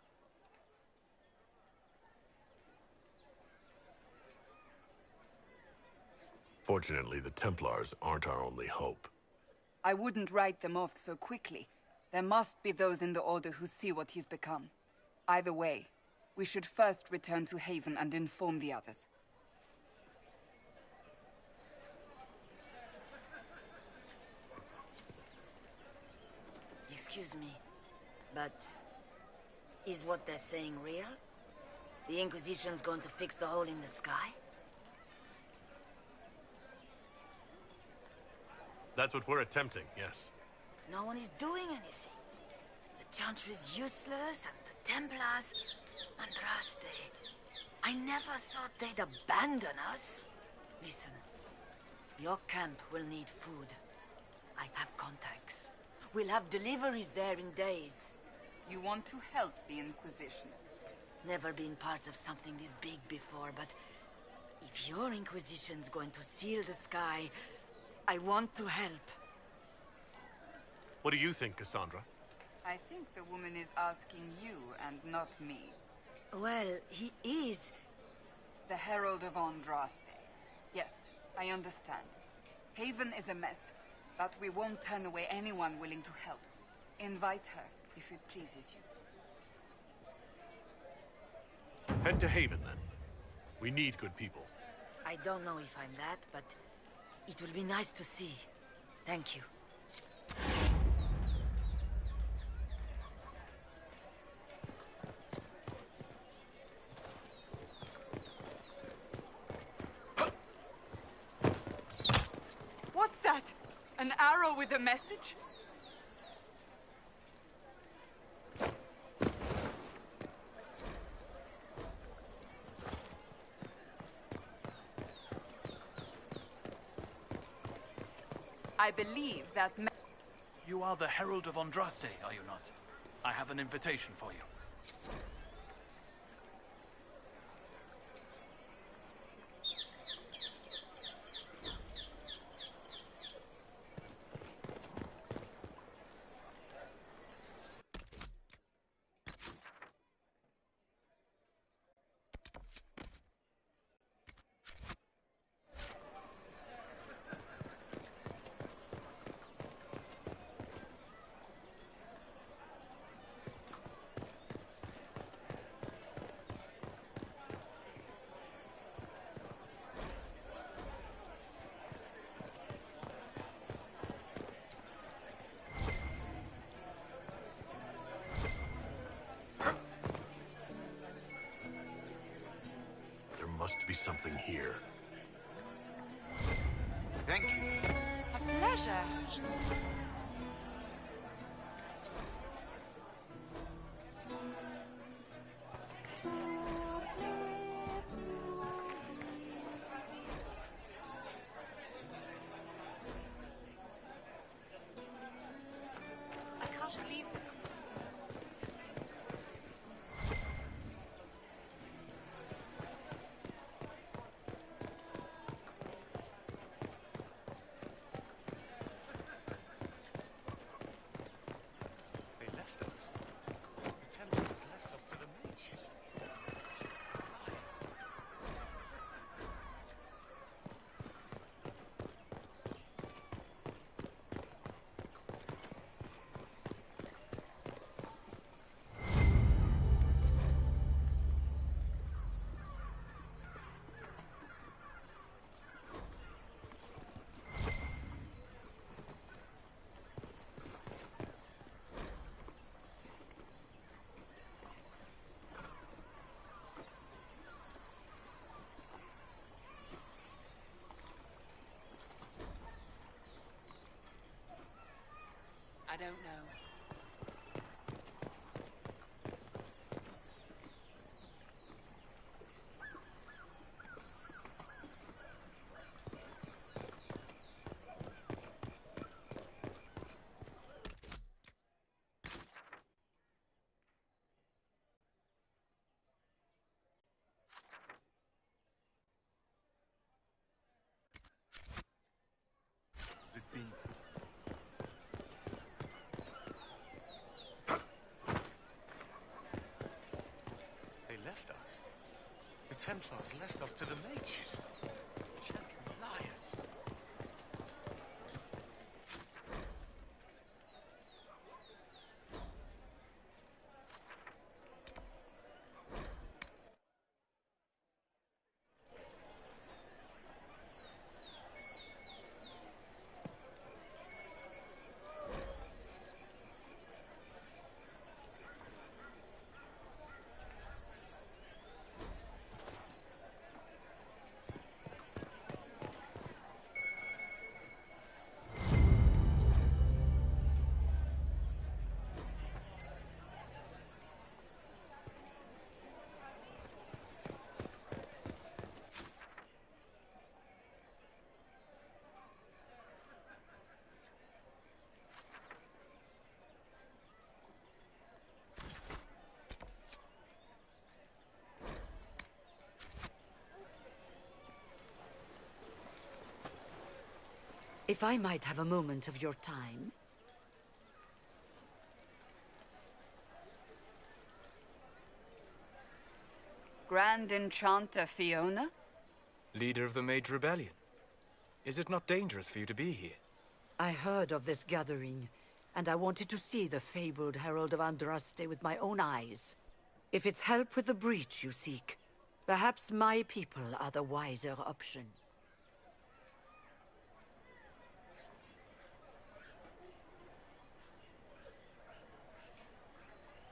Fortunately, the Templars aren't our only hope. I wouldn't write them off so quickly. There must be those in the Order who see what he's become. Either way, we should first return to Haven and inform the others. Excuse me, but is what they're saying real? The Inquisition's going to fix the hole in the sky? That's what we're attempting, yes. No one is doing anything. The Chantry is useless, and the Templars... Andraste... I never thought they'd abandon us. Listen, your camp will need food. I have contacts. We'll have deliveries there in days. You want to help the Inquisition? Never been part of something this big before, but if your Inquisition's going to seal the sky, I want to help. What do you think, Cassandra? I think the woman is asking you and not me. Well, he is. The Herald of Andraste. Yes, I understand. Haven is a mess, but we won't turn away anyone willing to help. Invite her, if it pleases you. Head to Haven, then. We need good people. I don't know if I'm that, but it will be nice to see. Thank you. What's that? An arrow with a message? I believe that... You are the Herald of Andraste, are you not? I have an invitation for you. Must be something here. Thank you. A pleasure. I can't believe this. I don't know. The Templars left us to the mages. Chantry liars. If I might have a moment of your time. Grand Enchanter Fiona? Leader of the Mage Rebellion. Is it not dangerous for you to be here? I heard of this gathering, and I wanted to see the fabled Herald of Andraste with my own eyes. If it's help with the breach you seek, perhaps my people are the wiser option.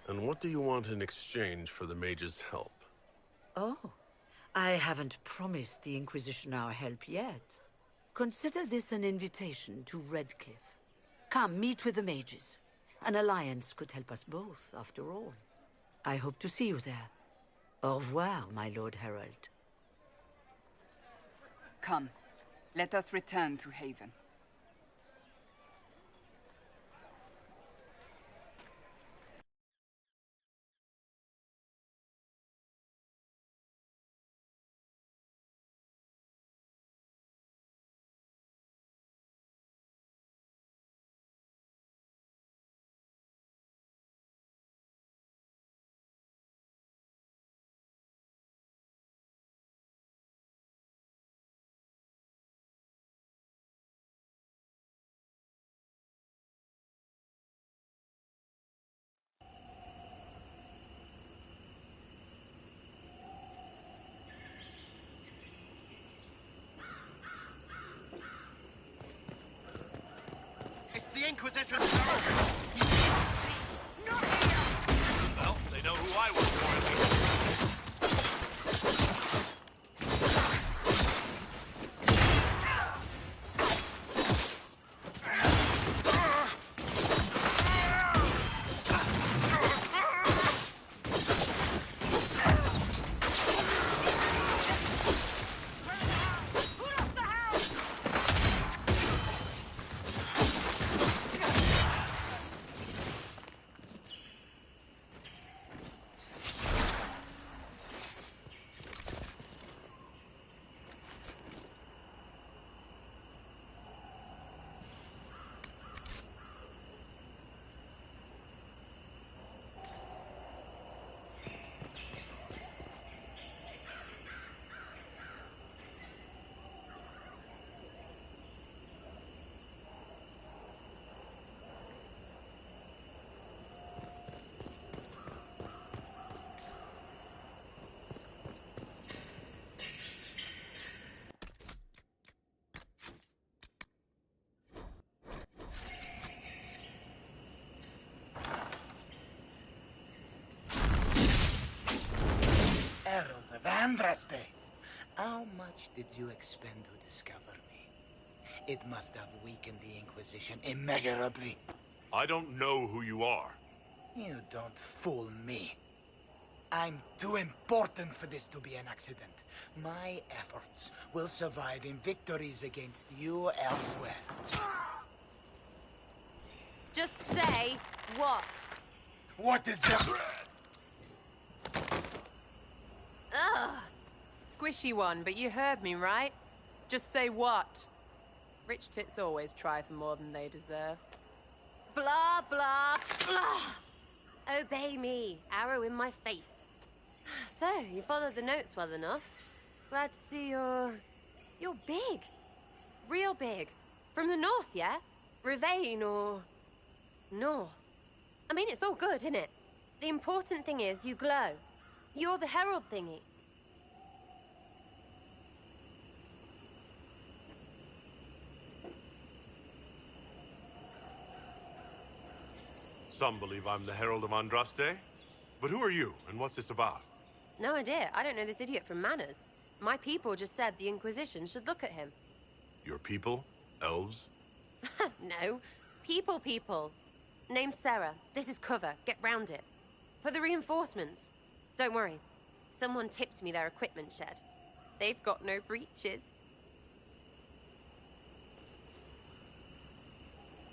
And what do you want in exchange for the mage's help? Oh, I haven't promised the Inquisition our help yet. Consider this an invitation to Redcliffe. Come, meet with the mages. An alliance could help us both, after all. I hope to see you there. Au revoir, my Lord Herald. Come, let us return to Haven. The Inquisition! Well, they know who I work for, at least. Herald of Andraste. How much did you expend to discover me? It must have weakened the Inquisition immeasurably. I don't know who you are. You don't fool me. I'm too important for this to be an accident. My efforts will survive in victories against you elsewhere. Just say what? What is that? Ugh. Squishy one, but you heard me, right? Just say what? Rich tits always try for more than they deserve. Blah, blah, blah. Obey me. Arrow in my face. So, you followed the notes well enough. Glad to see you're big. Real big. From the north, yeah? Ravane or... north. I mean, it's all good, isn't it? The important thing is you glow. You're the herald thingy. Some believe I'm the Herald of Andraste. But who are you, and what's this about? No idea. I don't know this idiot from Manners. My people just said the Inquisition should look at him. Your people? Elves? No. People. Name's Sarah. This is cover. Get round it. For the reinforcements. Don't worry. Someone tipped me their equipment shed. They've got no breaches.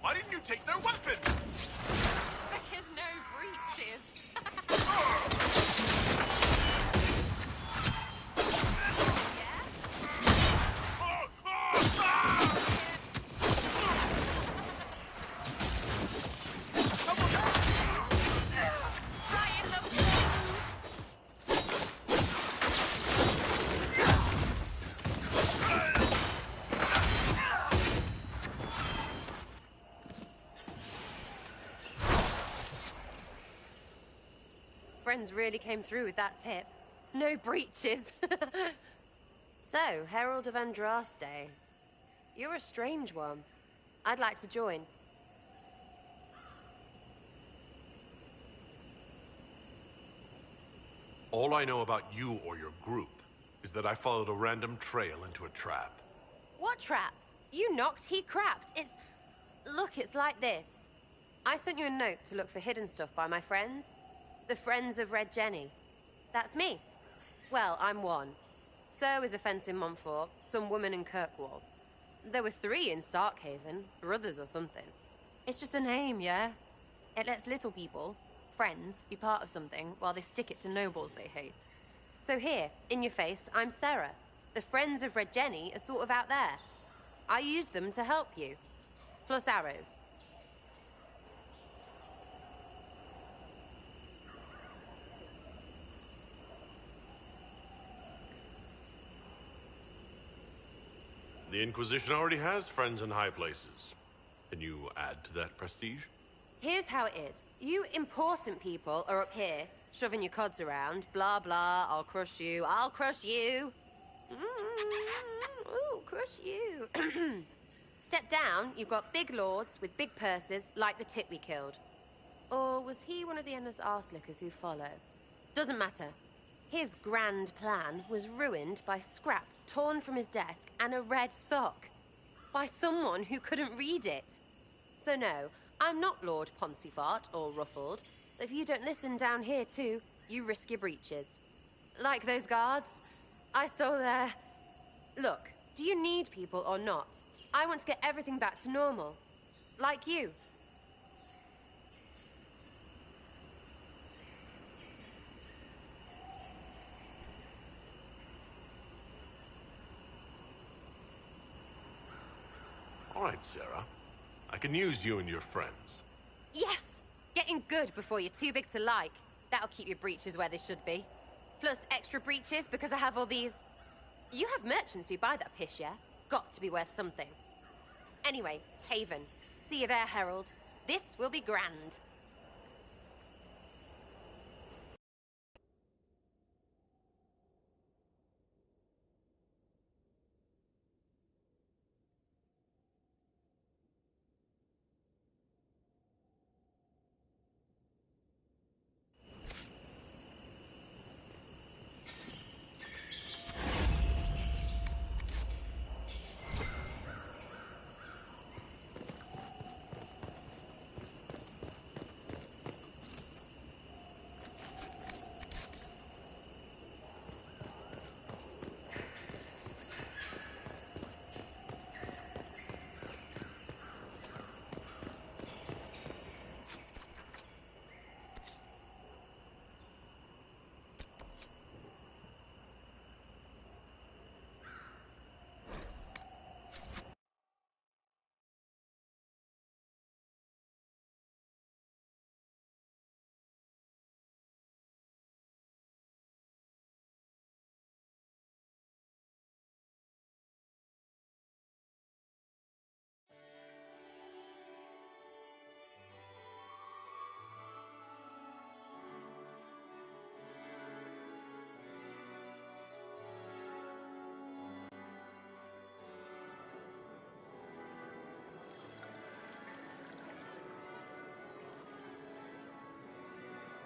Why didn't you take their weapons? Because no breaches. friends really came through with that tip. No breaches. So, Herald of Andraste. You're a strange one. I'd like to join. All I know about you or your group is that I followed a random trail into a trap. What trap? You knocked, he crapped. Look, it's like this. I sent you a note to look for hidden stuff by my friends. The Friends of Red Jenny. That's me. Well, I'm one. So is a fence in Montfort, some woman in Kirkwall. There were 3 in Starkhaven, brothers or something. It's just a name, yeah? It lets little people, friends, be part of something while they stick it to nobles they hate. So here, in your face, I'm Sarah. The Friends of Red Jenny are sort of out there. I used them to help you. Plus arrows. The Inquisition already has friends in high places. Can you add to that prestige? Here's how it is. You important people are up here, shoving your cods around. Blah, blah, I'll crush you, I'll crush you. Ooh, crush you. Step down, you've got big lords with big purses, like the tit we killed. Or was he one of the endless arse-lickers who follow? Doesn't matter. His grand plan was ruined by scrap torn from his desk and a red sock. By someone who couldn't read it. So no, I'm not Lord Poncyfart or Ruffled. If you don't listen down here too, you risk your breeches. Like those guards, I stole their... Look, do you need people or not? I want to get everything back to normal. Like you. All right, Sarah. I can use you and your friends. Yes! Getting good before you're too big to like. That'll keep your breeches where they should be. Plus extra breeches because I have all these... You have merchants who buy that piss, yeah? Got to be worth something. Anyway, Haven. See you there, Herald. This will be grand.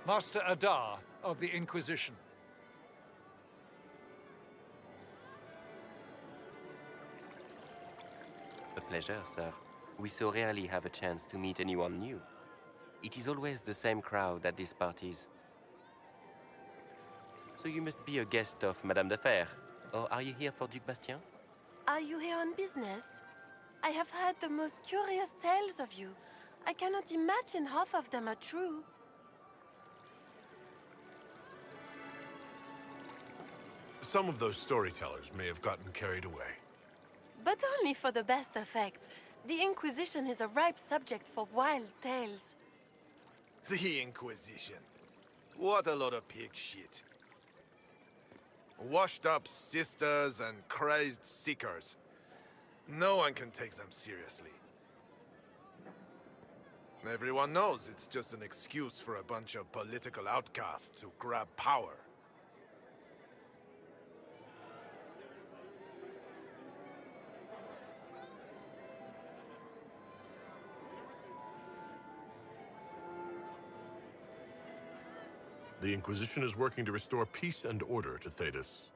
Master Adar of the Inquisition. A pleasure, sir. We so rarely have a chance to meet anyone new. It is always the same crowd at these parties. So you must be a guest of Madame de Fer, or are you here for Duc Bastien? Are you here on business? I have heard the most curious tales of you. I cannot imagine half of them are true. Some of those storytellers may have gotten carried away. But only for the best effect. The Inquisition is a ripe subject for wild tales. The Inquisition. What a lot of pig shit. Washed up sisters and crazed seekers. No one can take them seriously. Everyone knows it's just an excuse for a bunch of political outcasts to grab power. The Inquisition is working to restore peace and order to Thedas.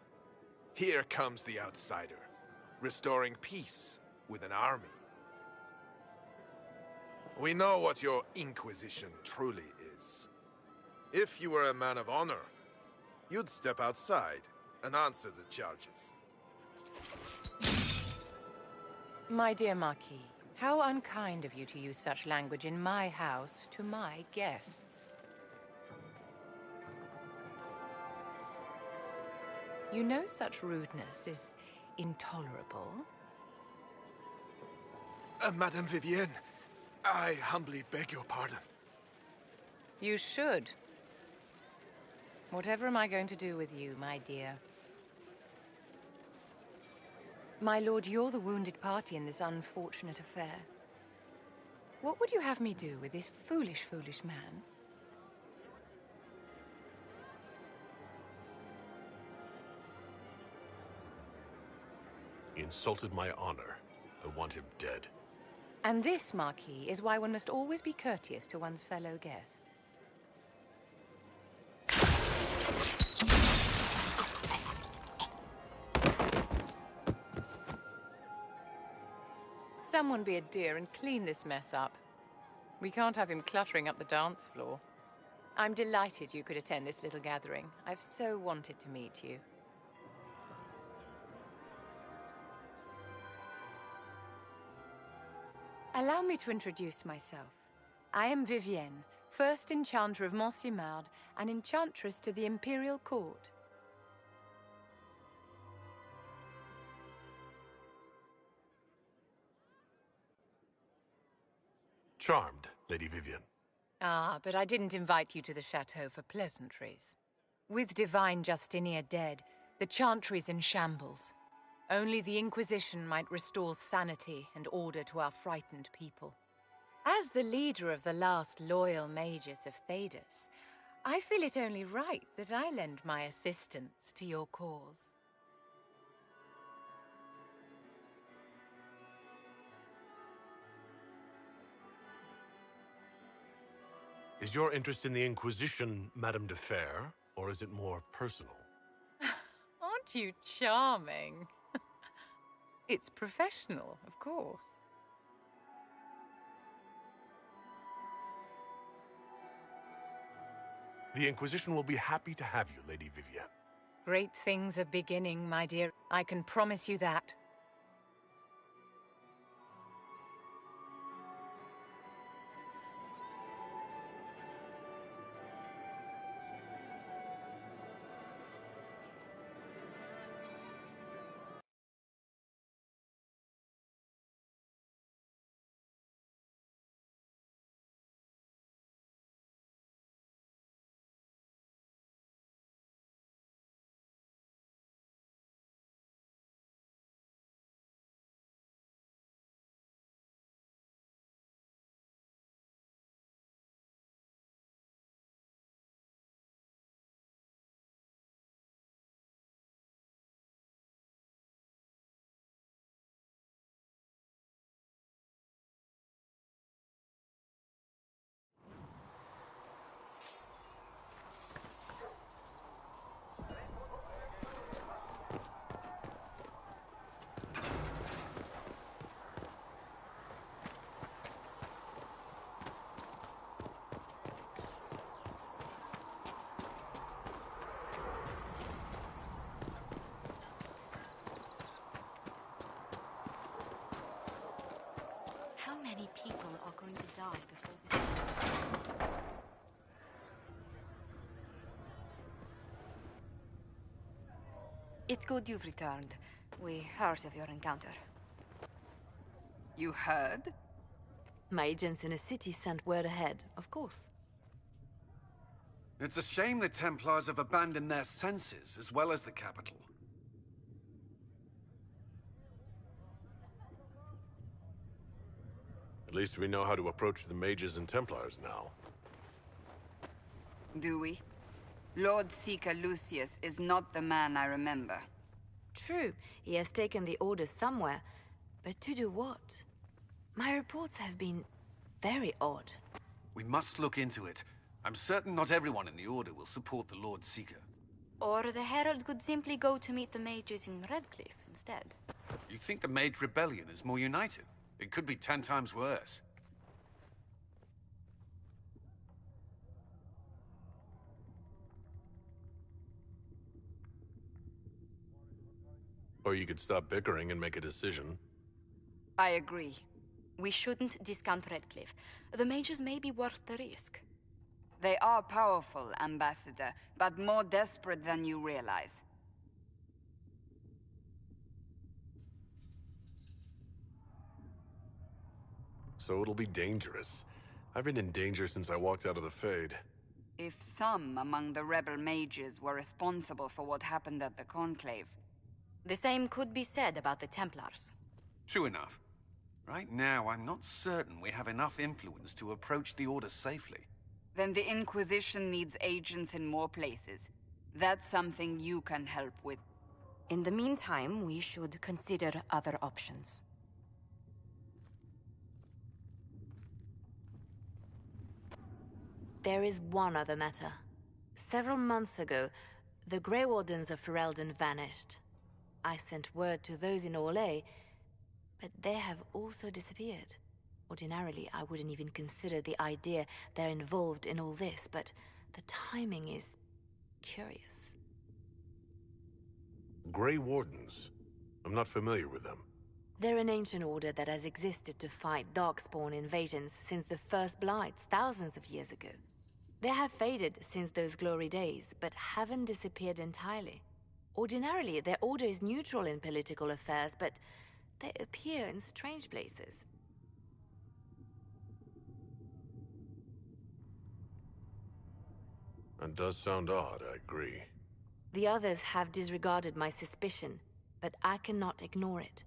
Here comes the outsider, restoring peace with an army. We know what your Inquisition truly is. If you were a man of honor, you'd step outside and answer the charges. My dear Marquis, how unkind of you to use such language in my house to my guests. You know such rudeness is intolerable. Madame Vivienne, I humbly beg your pardon. You should. Whatever am I going to do with you, my dear? My lord, you're the wounded party in this unfortunate affair. What would you have me do with this foolish, foolish man? He insulted my honor. I want him dead. And this, Marquis, is why one must always be courteous to one's fellow guests. Someone be a dear and clean this mess up. We can't have him cluttering up the dance floor. I'm delighted you could attend this little gathering. I've so wanted to meet you. Allow me to introduce myself. I am Vivienne, first Enchanter of Montsimard and Enchantress to the Imperial Court. Charmed, Lady Vivienne. Ah, but I didn't invite you to the chateau for pleasantries. With Divine Justinia dead, the Chantry's in shambles. Only the Inquisition might restore sanity and order to our frightened people. As the leader of the last loyal mages of Thedas, I feel it only right that I lend my assistance to your cause. Is your interest in the Inquisition, Madame de Fer, or is it more personal? Aren't you charming? It's professional, of course. The Inquisition will be happy to have you, Lady Vivienne. Great things are beginning, my dear. I can promise you that. How many people are going to die before this? It's good you've returned. We heard of your encounter. You heard? My agents in the city sent word ahead, of course. It's a shame the Templars have abandoned their senses, as well as the capital. least we know how to approach the mages and Templars now. Do we? Lord Seeker Lucius is not the man I remember. True, he has taken the Order somewhere, but to do what? My reports have been very odd. We must look into it. I'm certain not everyone in the Order will support the Lord Seeker. Or the Herald could simply go to meet the mages in Redcliffe instead. You think the Mage Rebellion is more united? It could be 10 times worse. Or you could stop bickering and make a decision. I agree. We shouldn't discount Redcliffe. The mages may be worth the risk. They are powerful, Ambassador, but more desperate than you realize. So it'll be dangerous. I've been in danger since I walked out of the Fade. If some among the rebel mages were responsible for what happened at the Conclave... The same could be said about the Templars. True enough. Right now, I'm not certain we have enough influence to approach the Order safely. Then the Inquisition needs agents in more places. That's something you can help with. In the meantime, we should consider other options. There is one other matter. Several months ago, the Grey Wardens of Ferelden vanished. I sent word to those in Orlais, but they have also disappeared. Ordinarily, I wouldn't even consider the idea they're involved in all this, but the timing is curious. Grey Wardens? I'm not familiar with them. They're an ancient order that has existed to fight Darkspawn invasions since the First Blights thousands of years ago. They have faded since those glory days, but haven't disappeared entirely. Ordinarily, their order is neutral in political affairs, but they appear in strange places. That does sound odd, I agree. The others have disregarded my suspicion, but I cannot ignore it.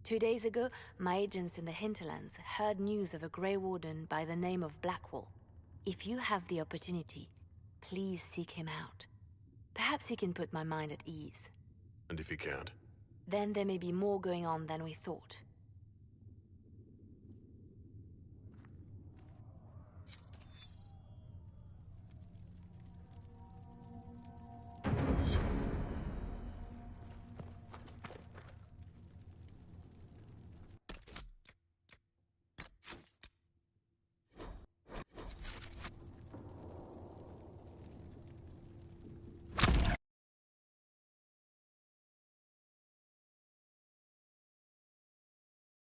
2 days ago, my agents in the hinterlands heard news of a Grey Warden by the name of Blackwall. If you have the opportunity, please seek him out. Perhaps he can put my mind at ease. And if he can't? Then there may be more going on than we thought.